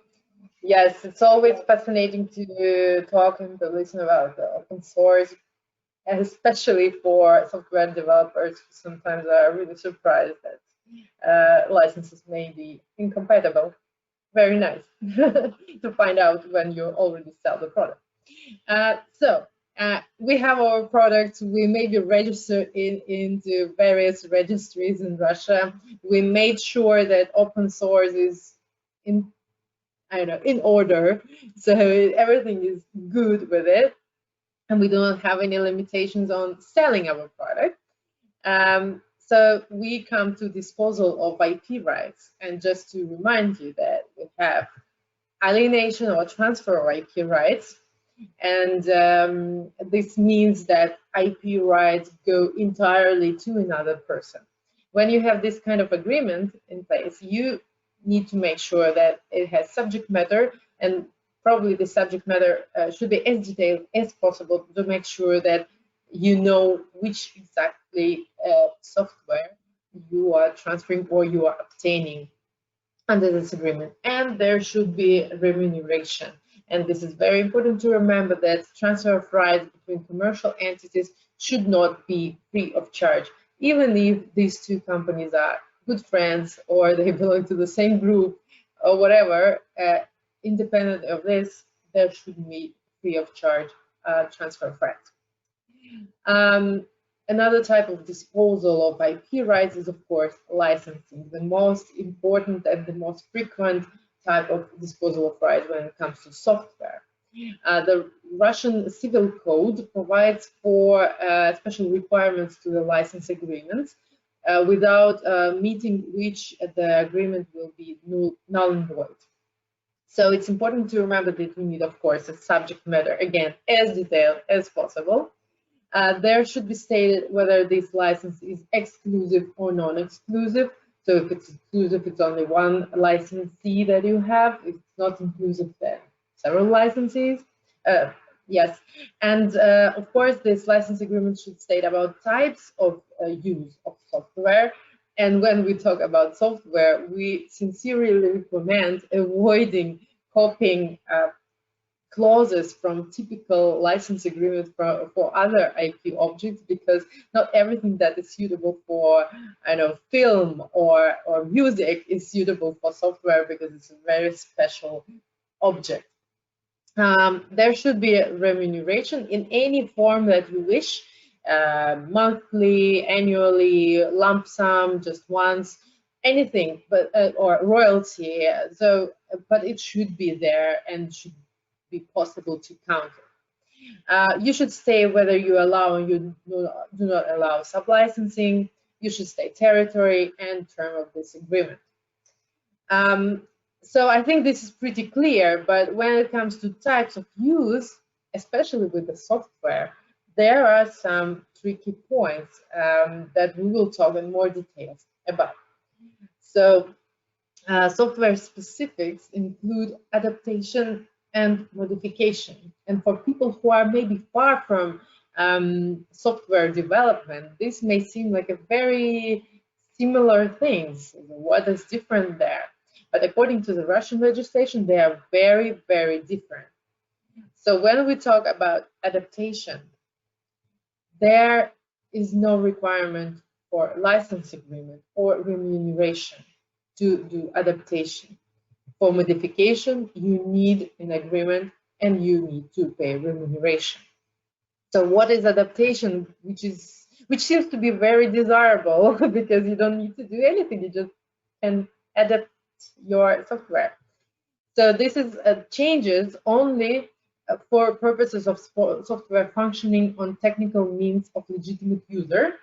Yes, it's always fascinating to talk and to listen about the open source, and especially for software developers who sometimes are really surprised that licenses may be incompatible. Very nice to find out when you already sell the product. We have our products. We may be registered into various registries in Russia. We made sure that open source is in order, so everything is good with it, and we don't have any limitations on selling our product. So we come to disposal of IP rights, and just to remind you that we have alienation or transfer of IP rights, and this means that IP rights go entirely to another person. When you have this kind of agreement in place, you need to make sure that it has subject matter, and probably the subject matter should be as detailed as possible to make sure that you know which exactly software you are transferring or you are obtaining under this agreement. And there should be remuneration. And this is very important to remember, that transfer of rights between commercial entities should not be free of charge, even if these two companies are good friends or they belong to the same group or whatever. Independent of this, there shouldn't be free of charge transfer of rights. Another type of disposal of IP rights is, of course, licensing, the most important and the most frequent type of disposal of rights when it comes to software. The Russian Civil Code provides for special requirements to the license agreements, without meeting which the agreement will be null and void. So it's important to remember that we need, of course, a subject matter, again, as detailed as possible. There should be stated whether this license is exclusive or non-exclusive. So if it's exclusive, it's only one licensee that you have. If it's not inclusive, then several licensees. Yes, and of course, this license agreement should state about types of use of software. And when we talk about software, we sincerely recommend avoiding copying clauses from typical license agreements for other IP objects, because not everything that is suitable for film or music is suitable for software, because it's a very special object. There should be a remuneration in any form that you wish, monthly, annually, lump sum, just once, anything but or royalty. So, but it should be there and should be possible to count. You should say whether you allow and you do not allow sub-licensing. You should state territory and term of this agreement. So I think this is pretty clear, but when it comes to types of use, especially with the software, there are some tricky points that we will talk in more details about. So software specifics include adaptation and modification. And for people who are maybe far from software development, this may seem like a very similar things. What is different there? But according to the Russian legislation, they are very, very different. So when we talk about adaptation, there is no requirement for license agreement or remuneration to do adaptation. For modification, you need an agreement and you need to pay remuneration. So what is adaptation, which seems to be very desirable because you don't need to do anything, you just can adapt your software. So this is changes only for purposes of software functioning on technical means of legitimate user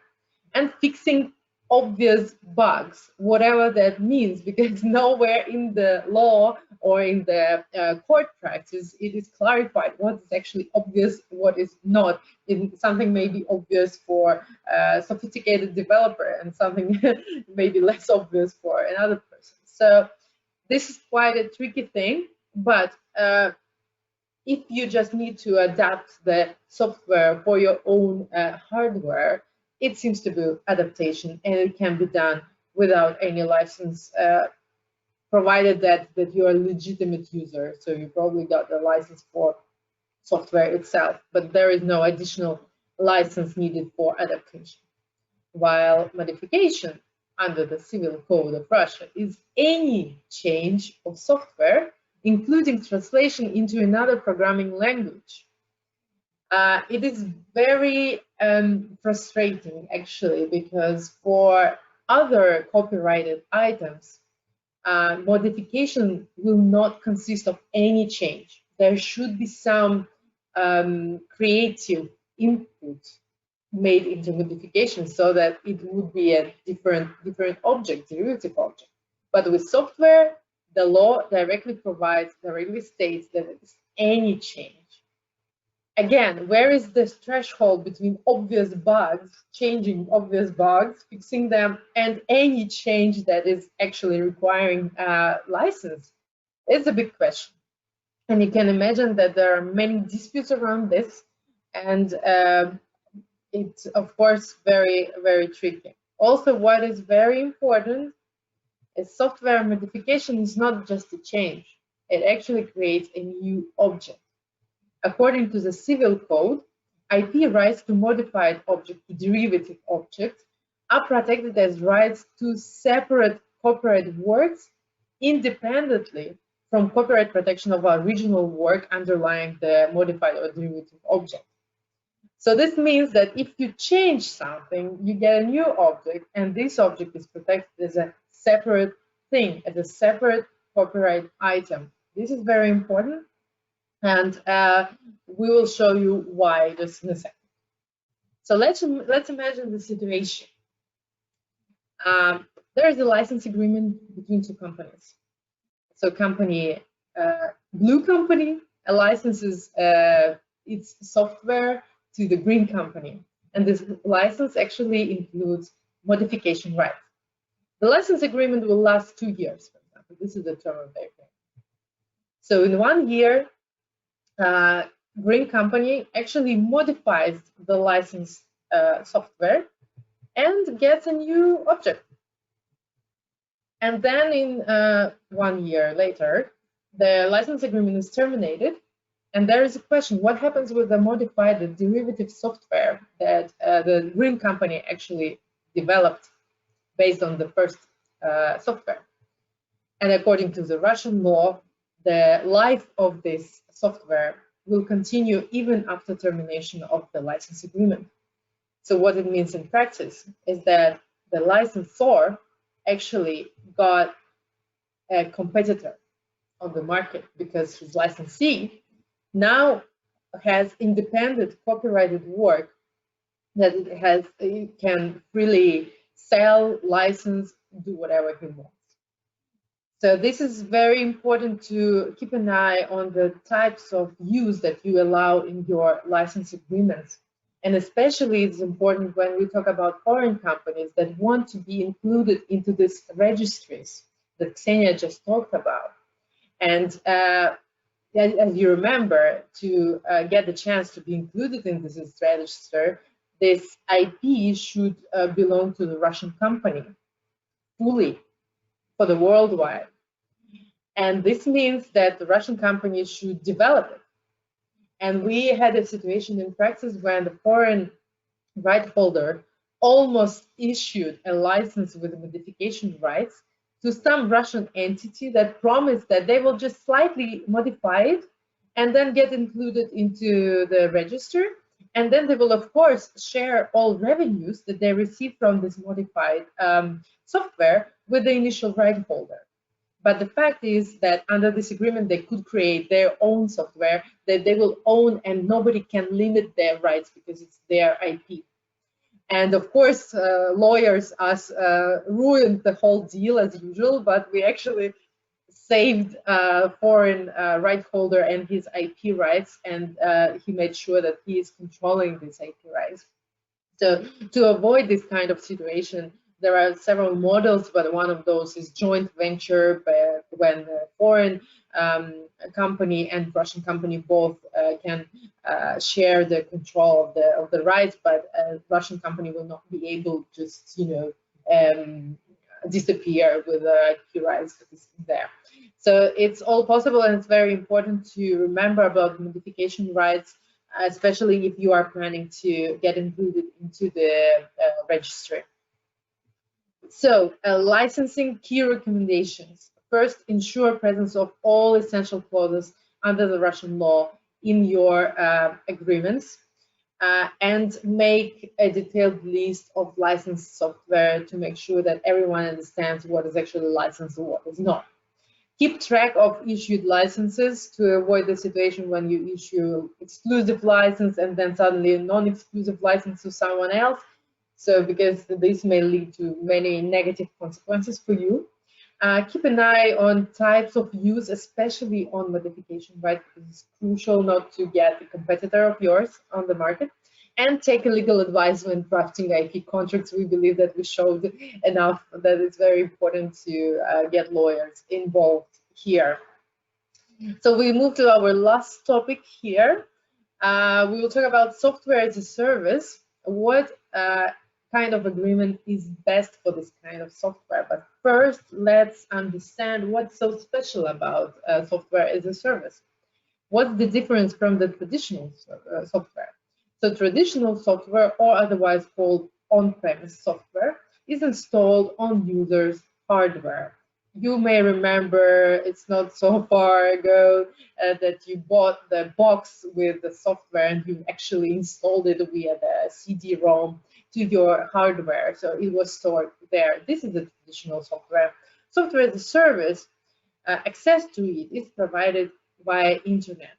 and fixing obvious bugs, whatever that means, because nowhere in the law or in the court practice it is clarified what is actually obvious, what is not. Something may be obvious for a sophisticated developer and something may be less obvious for another person. So this is quite a tricky thing, but if you just need to adapt the software for your own hardware, it seems to be adaptation, and it can be done without any license, provided that you're a legitimate user. So you probably got the license for software itself, but there is no additional license needed for adaptation. While modification under the Civil Code of Russia is any change of software, including translation into another programming language. It is very frustrating, actually, because for other copyrighted items, modification will not consist of any change. There should be some creative input made into modification so that it would be a different object, derivative object. But with software, the law directly states that it is any change. Again, where is this threshold between obvious bugs, changing obvious bugs, fixing them, and any change that is actually requiring a license? It's a big question. And you can imagine that there are many disputes around this, and it's, of course, very, very tricky. Also, what is very important is software modification is not just a change. It actually creates a new object. According to the Civil Code, IP rights to modified object, to derivative objects, are protected as rights to separate copyright works independently from copyright protection of original work underlying the modified or derivative object. So this means that if you change something, you get a new object, and this object is protected as a separate thing, as a separate copyright item. This is very important. And we will show you why just in a second. So let's imagine the situation. There is a license agreement between two companies. So company, blue company licenses its software to the green company. And this license actually includes modification rights. The license agreement will last 2 years, for example. This is the term of the agreement. So in 1 year, green company actually modifies the licensed software and gets a new object. And then in 1 year later, the license agreement is terminated, and there is a question: what happens with the modified, the derivative software that the green company actually developed based on the first software? And according to the Russian law, the life of this software will continue even after termination of the license agreement. So what it means in practice is that the licensor actually got a competitor on the market because his licensee now has independent copyrighted work that it can freely sell, license, do whatever he wants. So this is very important to keep an eye on the types of use that you allow in your license agreements. And especially it's important when we talk about foreign companies that want to be included into these registries that Ksenia just talked about. And as you remember, to get the chance to be included in this register, this IP should belong to the Russian company fully for the worldwide. And this means that the Russian company should develop it. And we had a situation in practice when the foreign right holder almost issued a license with modification rights to some Russian entity that promised that they will just slightly modify it and then get included into the register. And then they will, of course, share all revenues that they receive from this modified software with the initial right holder. But the fact is that under this agreement, they could create their own software that they will own, and nobody can limit their rights because it's their IP. And of course, lawyers ruined the whole deal as usual, but we actually saved foreign right holder and his IP rights, and he made sure that he is controlling these IP rights. So to avoid this kind of situation, there are several models, but one of those is joint venture, when the foreign company and Russian company both can share the control of the rights, but a Russian company will not be able to just disappear with the IP rights that is there. So it's all possible, and it's very important to remember about modification rights, especially if you are planning to get included into the registry. So licensing key recommendations. First, ensure presence of all essential clauses under the Russian law in your agreements, and make a detailed list of licensed software to make sure that everyone understands what is actually licensed and what is not. Keep track of issued licenses to avoid the situation when you issue exclusive license and then suddenly a non-exclusive license to someone else. So because this may lead to many negative consequences for you. Keep an eye on types of use, especially on modification, right? Because it's crucial not to get a competitor of yours on the market. And take a legal advice when drafting IP contracts. We believe that we showed enough that it's very important to get lawyers involved here. So we move to our last topic here. We will talk about software as a service. What kind of agreement is best for this kind of software? But first, let's understand what's so special about software as a service. What's the difference from the traditional software? So traditional software, or otherwise called on-premise software, is installed on users' hardware. You may remember it's not so far ago that you bought the box with the software and you actually installed it via the CD-ROM to your hardware. So it was stored there. This is the traditional software. Software as a service, access to it is provided via internet.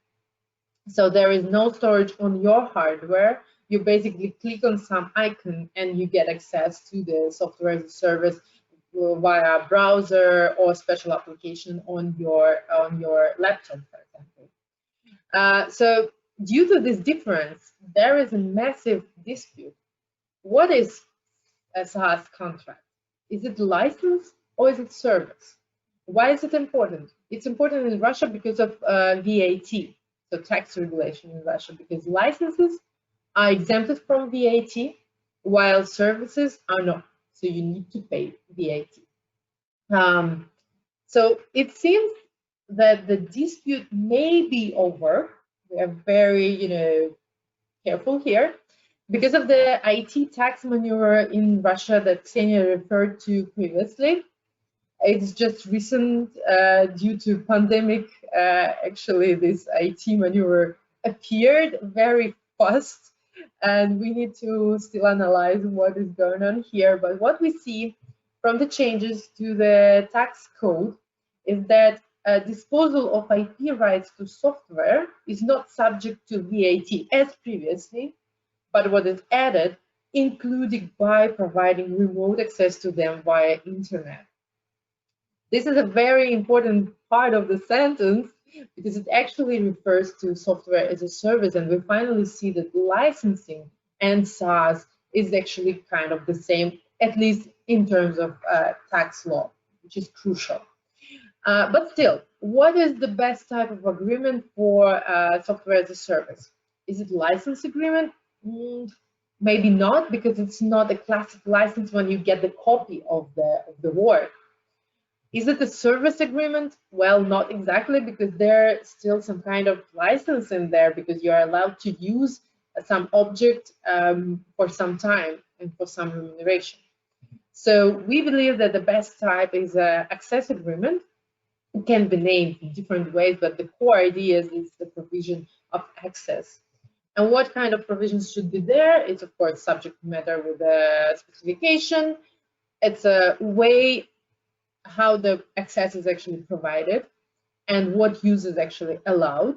So there is no storage on your hardware. You basically click on some icon and you get access to the software as a service via browser or special application on your laptop, for example. So due to this difference, there is a massive dispute. What is a SaaS contract? Is it license or is it service? Why is it important? It's important in Russia because of VAT. So tax regulation in Russia, because licenses are exempted from VAT while services are not. So you need to pay VAT. So it seems that the dispute may be over. We are very, careful here because of the IT tax maneuver in Russia that Ksenia referred to previously. It's just recent due to pandemic. Actually, this IT maneuver appeared very fast, and we need to still analyze what is going on here. But what we see from the changes to the tax code is that disposal of IP rights to software is not subject to VAT as previously, but what is added, including by providing remote access to them via internet. This is a very important part of the sentence because it actually refers to software as a service, and we finally see that licensing and SaaS is actually kind of the same, at least in terms of tax law, which is crucial. But still, what is the best type of agreement for software as a service? Is it license agreement? Maybe not, because it's not a classic license when you get the copy of the work. Is it a service agreement? Well, not exactly, because there's still some kind of license in there, because you're allowed to use some object for some time and for some remuneration. So we believe that the best type is an access agreement. It can be named in different ways, but the core idea is the provision of access. And what kind of provisions should be there? It's of course subject matter with a specification. It's a way how the access is actually provided and what use is actually allowed.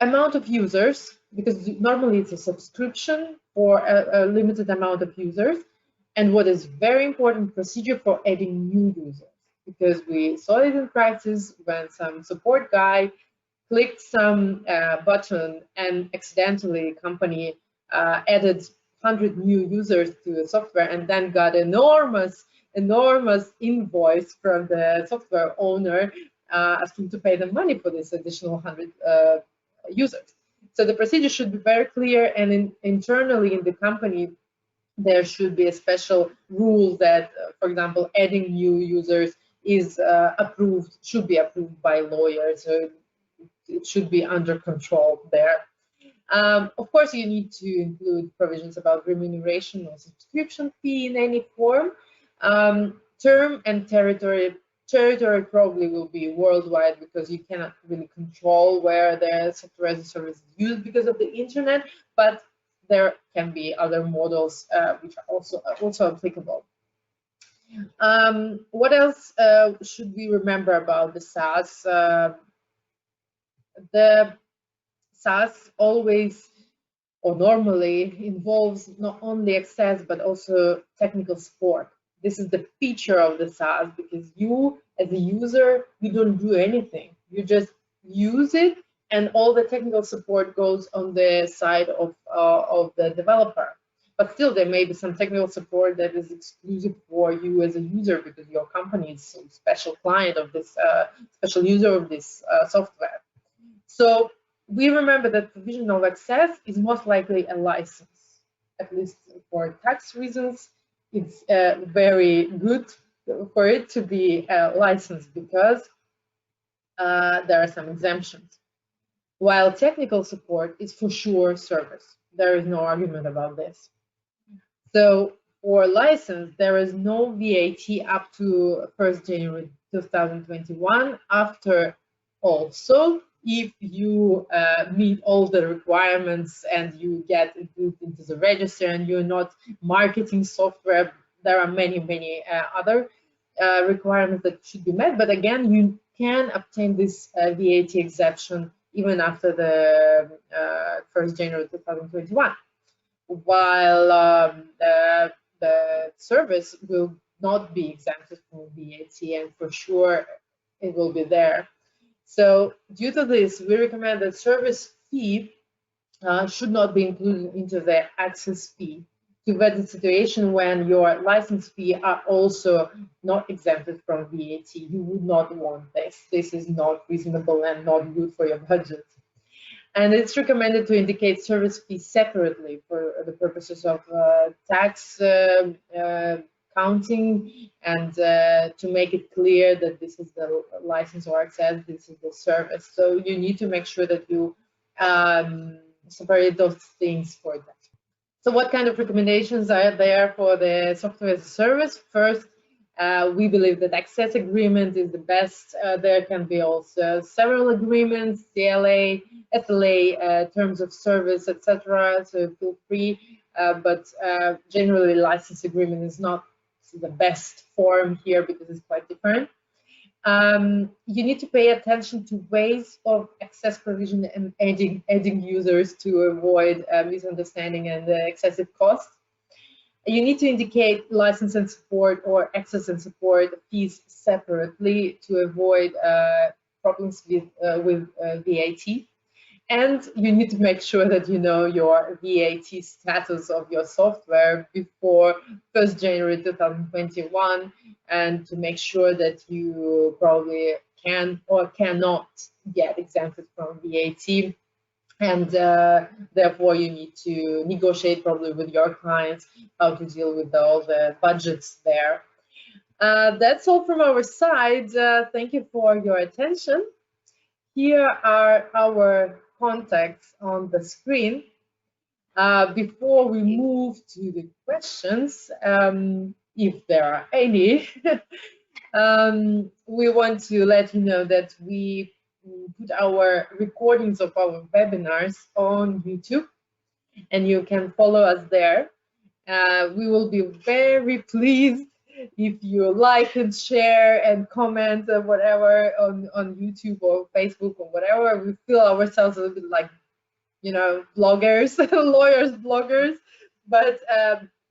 Amount of users, because normally it's a subscription for a limited amount of users. And what is very important, procedure for adding new users, because we saw it in practice when some support guy clicked some button and accidentally company added 100 new users to the software and then got enormous invoice from the software owner asking to pay them money for this additional 100 users. So the procedure should be very clear, and internally in the company there should be a special rule that, for example, adding new users is should be approved by lawyers. So it should be under control there. Of course, you need to include provisions about remuneration or subscription fee in any form. Term and territory. Territory probably will be worldwide, because you cannot really control where the software as a service is used because of the internet, but there can be other models which are also applicable. What else should we remember about the SaaS? The SaaS always or normally involves not only access but also technical support. This is the feature of the SaaS, because you as a user, you don't do anything. You just use it, and all the technical support goes on the side of the developer. But still, there may be some technical support that is exclusive for you as a user, because your company is a special client of this, special user of this software. So we remember that provision of access is most likely a license, at least for tax reasons. It's very good for it to be a license, because there are some exemptions. While technical support is for sure service. There is no argument about this. So for license, there is no VAT up to 1st January 2021. After, also, if you meet all the requirements and you get into the register and you're not marketing software, there are many other requirements that should be met. But again, you can obtain this VAT exemption even after the 1st January 2021. While the service will not be exempted from VAT, and for sure it will be there. So due to this, we recommend that service fee should not be included into the access fee, to avoid the situation when your license fee are also not exempted from VAT. You would not want this. This is not reasonable and not good for your budget. And it's recommended to indicate service fee separately for the purposes of tax counting, and to make it clear that this is the license or access, this is the service. So you need to make sure that you separate those things for that. So what kind of recommendations are there for the software as a service? First, we believe that access agreement is the best. There can be also several agreements, CLA, SLA, terms of service, etc. So feel free, but generally license agreement is not it's the best form here because it's quite different. You need to pay attention to ways of access provision and adding users to avoid misunderstanding and excessive costs. You need to indicate license and support or access and support fees separately to avoid problems with VAT. And you need to make sure that you know your VAT status of your software before 1st January 2021, and to make sure that you probably can or cannot get exempted from VAT. And therefore, you need to negotiate probably with your clients how to deal with all the budgets there. That's all from our side. Thank you for your attention. Here are our contacts on the screen. Before we move to the questions, if there are any, we want to let you know that we put our recordings of our webinars on YouTube, and you can follow us there. We will be very pleased if you like and share and comment or whatever on YouTube or Facebook or whatever. We feel ourselves a little bit like, you know, bloggers, lawyers, bloggers, but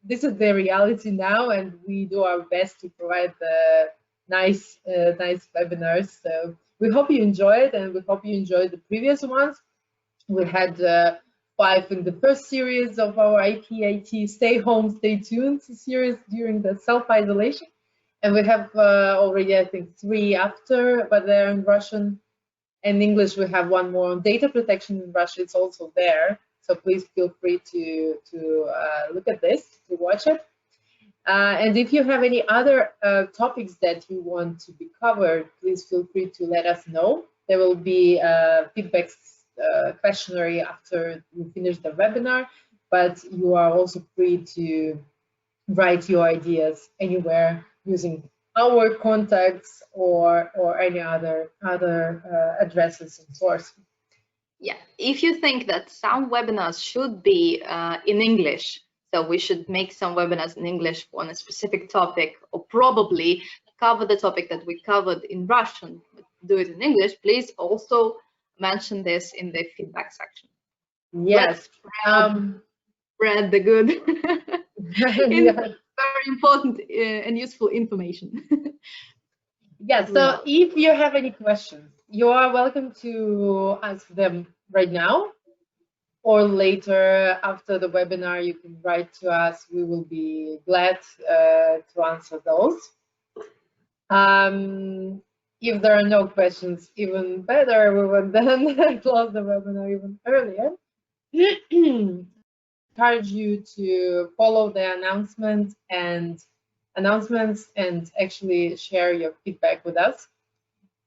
this is the reality now, and we do our best to provide the nice webinars. So we hope you enjoy it, and we hope you enjoyed the previous ones. We had 5 in the first series of our IPIT Stay Home, Stay Tuned series during the self-isolation. And we have already, I think, 3 after, but they're in Russian. In English, we have 1 more on data protection in Russia. It's also there. So please feel free to look at this, to watch it. And if you have any other topics that you want to be covered, please feel free to let us know. There will be feedback questionnaire after we finish the webinar, but you are also free to write your ideas anywhere using our contacts or any other addresses and sources. Yeah, if you think that some webinars should be in English, so we should make some webinars in English on a specific topic, or probably cover the topic that we covered in Russian, but do it in English, please also mention this in the feedback section. Yes. Spread the good. Yeah. Very important and useful information. Yeah, so if you have any questions, you are welcome to ask them right now, or later after the webinar. You can write to us. We will be glad to answer those. If there are no questions, even better, we will then close the webinar even earlier. Encourage you to follow the announcements and actually share your feedback with us.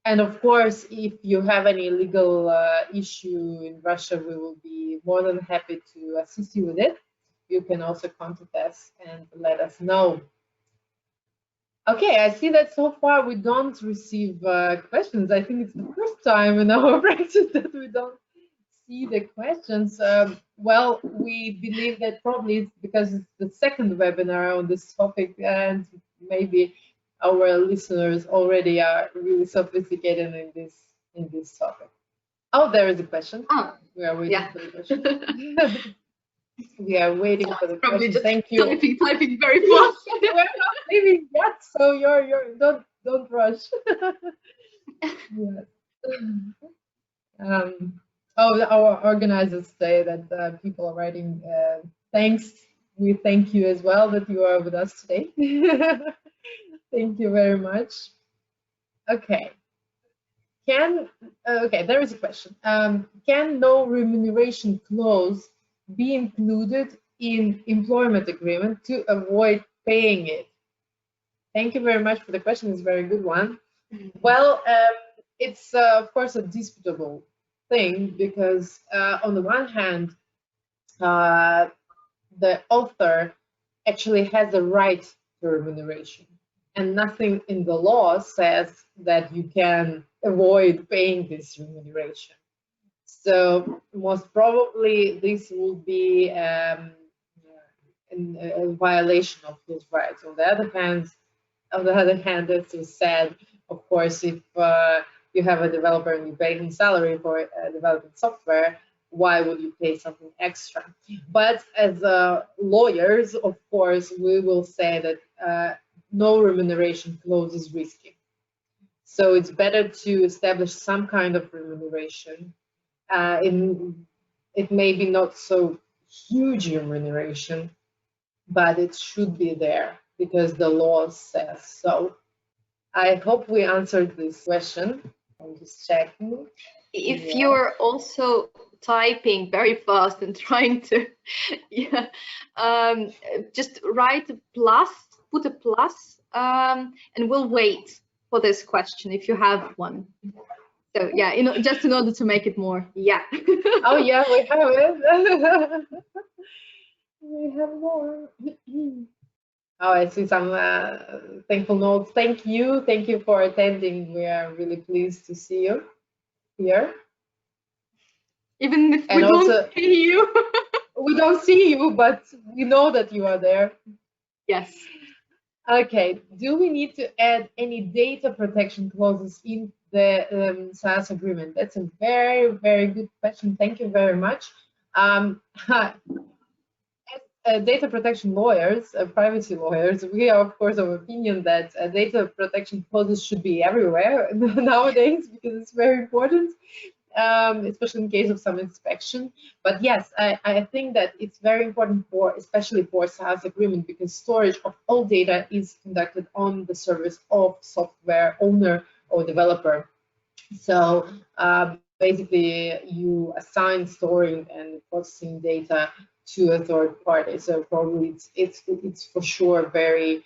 And of course, if you have any legal issue in Russia, we will be more than happy to assist you with it. You can also contact us and let us know. Okay, I see that so far we don't receive questions. I think it's the first time in our practice that we don't see the questions. Well, we believe that probably it's because it's the second webinar on this topic, and maybe our listeners already are really sophisticated in this topic. Oh, there is a question. Oh, we are waiting for the question. We are waiting for the question. Just thank you. Typing very fast. We're not leaving yet, so you're don't rush. Yes. Oh, our organizers say that people are writing thanks. We thank you as well that you are with us today. Thank you very much. Okay. Okay, there is a question. Can no remuneration clause be included in employment agreement to avoid paying it? Thank you very much for the question. It's a very good one. Well, it's of course a disputable thing, because on the one hand, the author actually has a right to remuneration, and nothing in the law says that you can avoid paying this remuneration. So most probably this will be an in a violation of his rights. On the other hand, it's so sad, of course, if you have a developer and you pay him salary for developing software, why would you pay something extra? But as lawyers, of course, we will say that no remuneration clause is risky. So it's better to establish some kind of remuneration. It may be not so huge remuneration, but it should be there because the law says so. I hope we answered this question. I'm just checking. If you're also typing very fast and trying to, just write a plus, put a plus, and we'll wait for this question if you have one. So yeah, just in order to make it more, yeah. Oh yeah, we have it. We have more. Oh, I see some thankful notes. Thank you for attending. We are really pleased to see you here. Even if we don't see you. We don't see you, but we know that you are there. Yes. Okay. Do we need to add any data protection clauses in the SaaS agreement? That's a very, very good question. Thank you very much. As data protection lawyers, privacy lawyers, we are of course of opinion that data protection clauses should be everywhere nowadays because it's very important, especially in case of some inspection. But yes, I think that it's very important especially for SaaS agreement, because storage of all data is conducted on the service of software owner or developer. So basically, you assign storing and processing data to a third party. So probably it's for sure very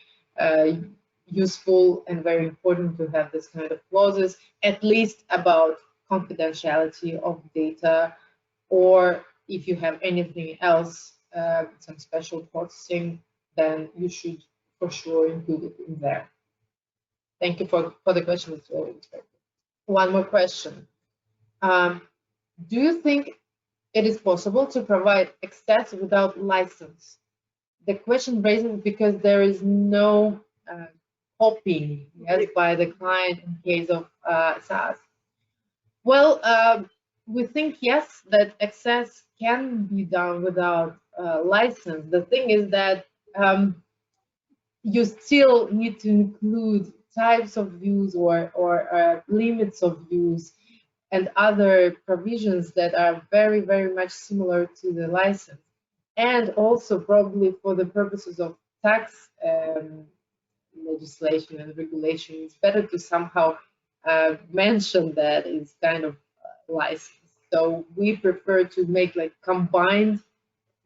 useful and very important to have this kind of clauses, at least about confidentiality of data, or if you have anything else, some special processing, then you should for sure include it in there. Thank you for the question. It's very interesting. One more question. Do you think it is possible to provide access without license? The question raises because there is no copying, yes, by the client in case of SaaS. Well, we think yes, that access can be done without license. The thing is that you still need to include types of use or limits of use and other provisions that are very, very much similar to the license. And also probably for the purposes of tax legislation and regulation, it's better to somehow mention that it's kind of license. So we prefer to make like combined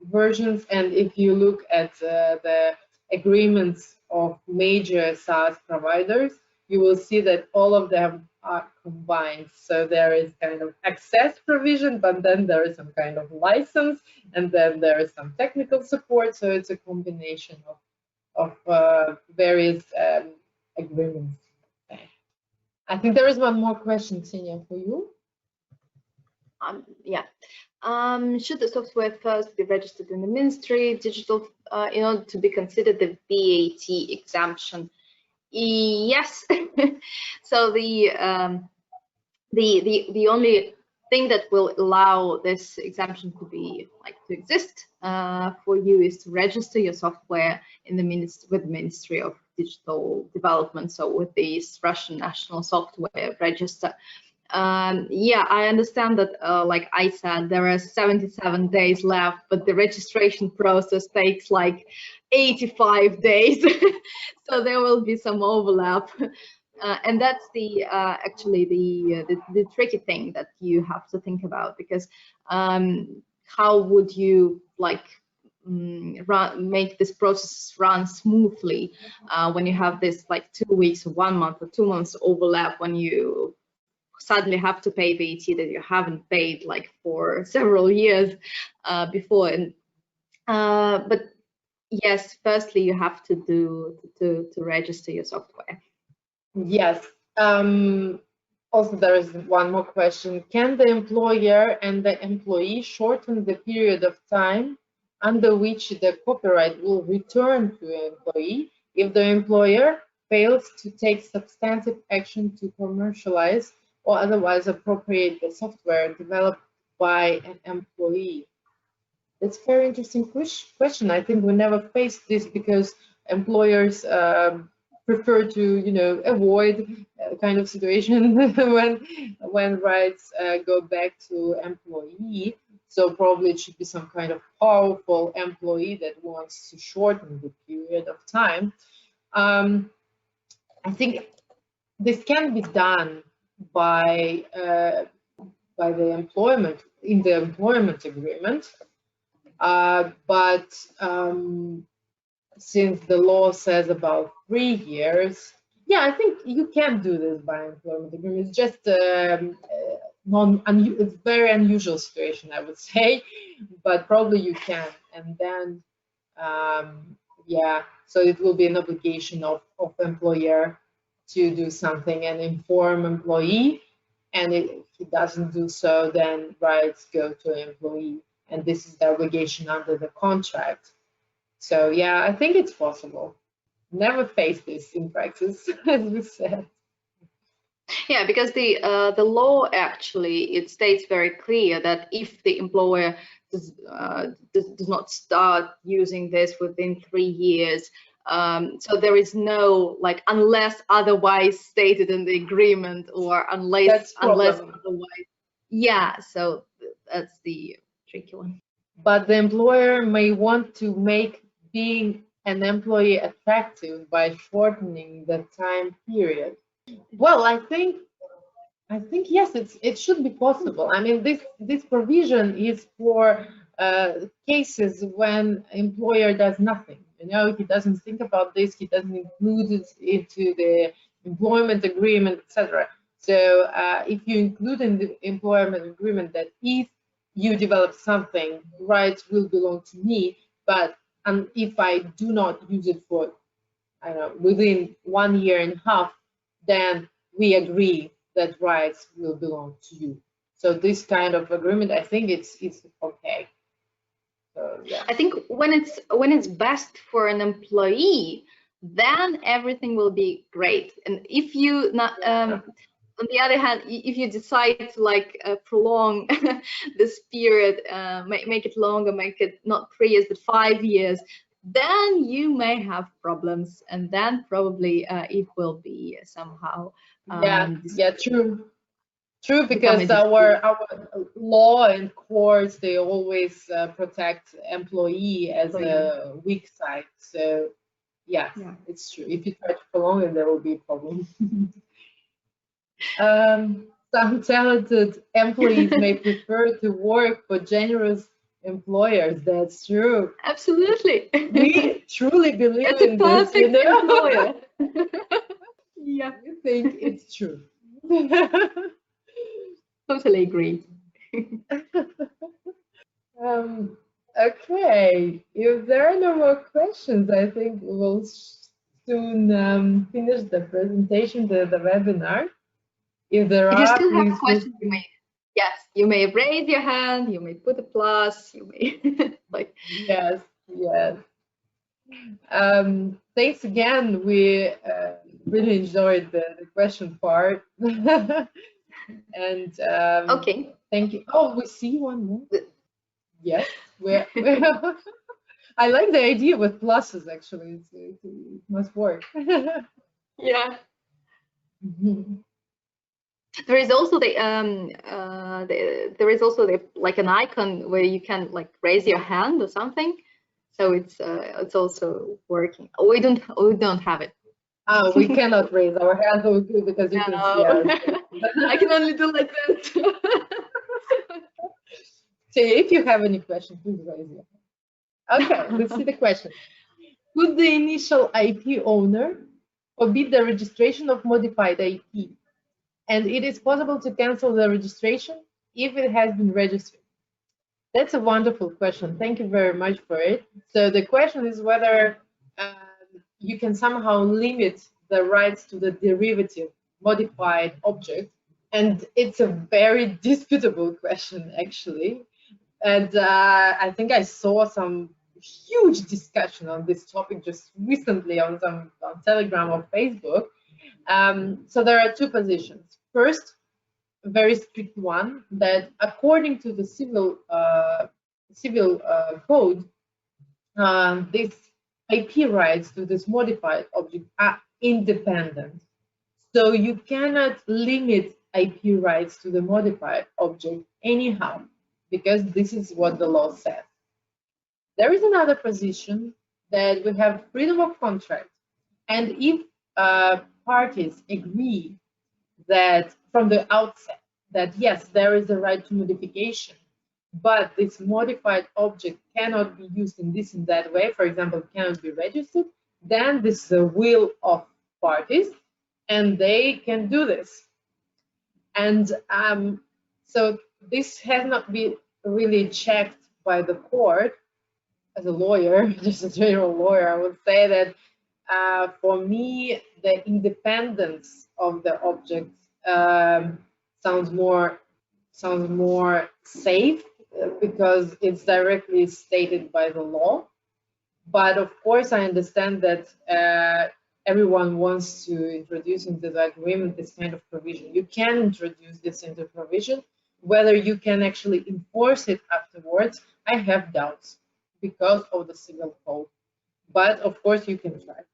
versions. And if you look at the agreements of major SaaS providers, you will see that all of them are combined. So there is kind of access provision, but then there is some kind of license, and then there is some technical support. So it's a combination of various agreements. Okay. I think there is one more question, Ksenia, for you. Yeah. Should the software first be registered in the Ministry digital in order to be considered the VAT exemption? Yes. So the only thing that will allow this exemption to be to exist for you is to register your software in the with the Ministry of Digital Development. So with the Russian National Software Register. Yeah, I understand that, like I said, there are 77 days left, but the registration process takes like 85 days. So there will be some overlap. And that's actually the tricky thing that you have to think about, because how would you make this process run smoothly when you have this 2 weeks or 1 month or 2 months overlap, when you suddenly have to pay VAT that you haven't paid for several years before. And but yes, firstly you have to register your software. Yes. Also, there is one more question. Can the employer and the employee shorten the period of time under which the copyright will return to an employee if the employer fails to take substantive action to commercialize or otherwise appropriate the software developed by an employee. That's a very interesting question. I think we never faced this because employers prefer to, avoid kind of situation when rights go back to employee. So probably it should be some kind of powerful employee that wants to shorten the period of time. I think this can be done by the employment agreement. But since the law says about 3 years, yeah, I think you can do this by employment agreement. It's just it's very unusual situation, I would say, but probably you can. And then, yeah, so it will be an obligation of employer to do something and inform employee. And if he doesn't do so, then rights go to employee. And this is the obligation under the contract. So yeah, I think it's possible. Never faced this in practice, as we said. Yeah, because the law actually, it states very clear that if the employer does not start using this within 3 years, so there is no, like, unless otherwise stated in the agreement, or unless otherwise. Yeah, so that's the tricky one. But the employer may want to make being an employee attractive by shortening the time period. Well, I think yes, it should be possible. I mean, this provision is for cases when employer does nothing. He doesn't think about this. He doesn't include it into the employment agreement, etc. So if you include in the employment agreement that if you develop something, rights will belong to me, but if I do not use it for, I don't know, within 1.5 years, then we agree that rights will belong to you. So this kind of agreement, I think it's okay. So, yeah. I think when it's best for an employee, then everything will be great. And if you not on the other hand, if you decide to prolong this period, make it longer, make it not 3 years but 5 years, then you may have problems, and then probably it will be somehow. True, because our law and courts, they always protect employee as a weak side. So yeah, it's true. If you try to prolong it, there will be a problem. Some talented employees may prefer to work for generous employers. That's true. Absolutely. We truly believe it's in a perfect this. Employer. Yeah, we think it's true. Totally agree. Okay, if there are no more questions, I think we will soon finish the presentation, the webinar. If there you are, still please have questions, you may raise your hand, you may put a plus, you may Yes. Thanks again. We really enjoyed the question part. And okay. Thank you. Oh, we see one more. Yes, I like the idea with pluses. Actually, it must work. Yeah. There is also an icon where you can raise your hand or something. So it's also working. We don't have it. Oh, we cannot raise our hands because you can see us. I can only do like this. So if you have any questions, please raise your hand. Okay, let's see the question. Could the initial IP owner forbid the registration of modified IP? And it is possible to cancel the registration if it has been registered. That's a wonderful question. Thank you very much for it. So the question is whether you can somehow limit the rights to the derivative modified object. And it's a very disputable question, actually. And I think I saw some huge discussion on this topic just recently on Telegram or Facebook. So there are two positions. First, a very strict one that, according to the civil code, these IP rights to this modified object are independent. So you cannot limit IP rights to the modified object anyhow, because this is what the law says. There is another position that we have freedom of contract. And if parties agree that from the outset that yes, there is a right to modification, but this modified object cannot be used in this and that way, for example, cannot be registered, then this is the will of parties and they can do this. And so this has not been really checked by the court. As a lawyer, just a general lawyer, I would say that for me, the independence of the object sounds more safe because it's directly stated by the law. But of course, I understand that everyone wants to introduce into the agreement this kind of provision. You can introduce this into provision. Whether you can actually enforce it afterwards, I have doubts because of the civil code. But of course, you can try.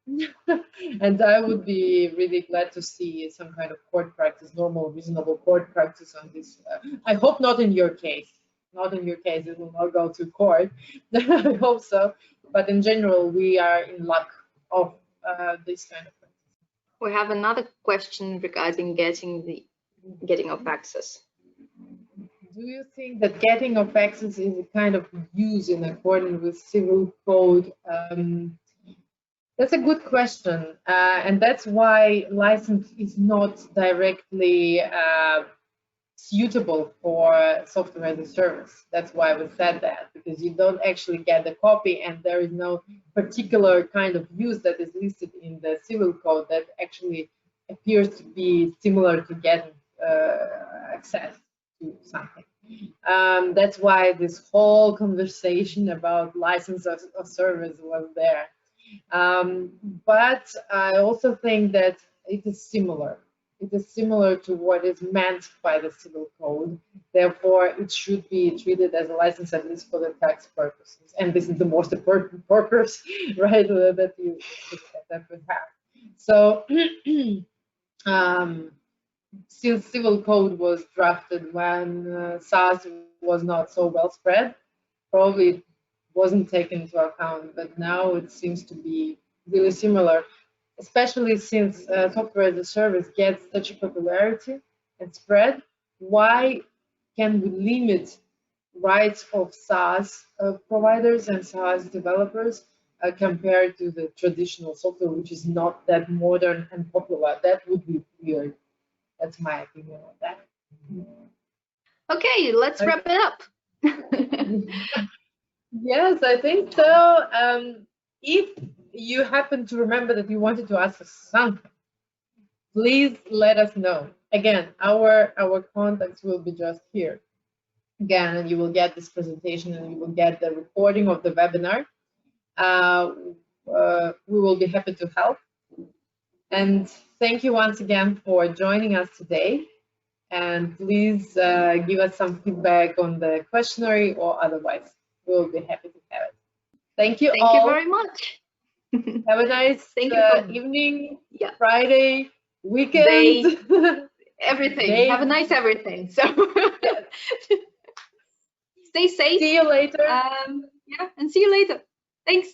And I would be really glad to see some kind of court practice, normal, reasonable court practice on this. I hope not in your case. Not in your case, it will not go to court. I hope so. But in general, we are in luck of this kind of practice. We have another question regarding getting of access. Do you think that getting of access is a kind of use in accordance with civil code? That's a good question, and that's why license is not directly suitable for software as a service. That's why we said that, because you don't actually get the copy, and there is no particular kind of use that is listed in the civil code that actually appears to be similar to getting access to something. That's why this whole conversation about license of service was there. But I also think that it is similar. It is similar to what is meant by the civil code. Therefore, it should be treated as a license, at least for the tax purposes. And this is the most important purpose, right, that we have. So, since civil code was drafted when SaaS was not so well spread, probably wasn't taken into account, but now it seems to be really similar, especially since software as a service gets such a popularity and spread. Why can we limit rights of SaaS providers and SaaS developers compared to the traditional software, which is not that modern and popular? That would be weird. That's my opinion on that. Okay, let's wrap it up. Yes, I think so. If you happen to remember that you wanted to ask us something, please let us know. Again, our contacts will be just here. Again, and you will get this presentation and you will get the recording of the webinar. We will be happy to help. And thank you once again for joining us today. And please give us some feedback on the questionnaire or otherwise. We'll be happy to have it. Thank you all. Thank you very much. Have a nice evening, Friday, weekend. Everything. Day. Have a nice everything. So stay safe. See you later. And see you later. Thanks.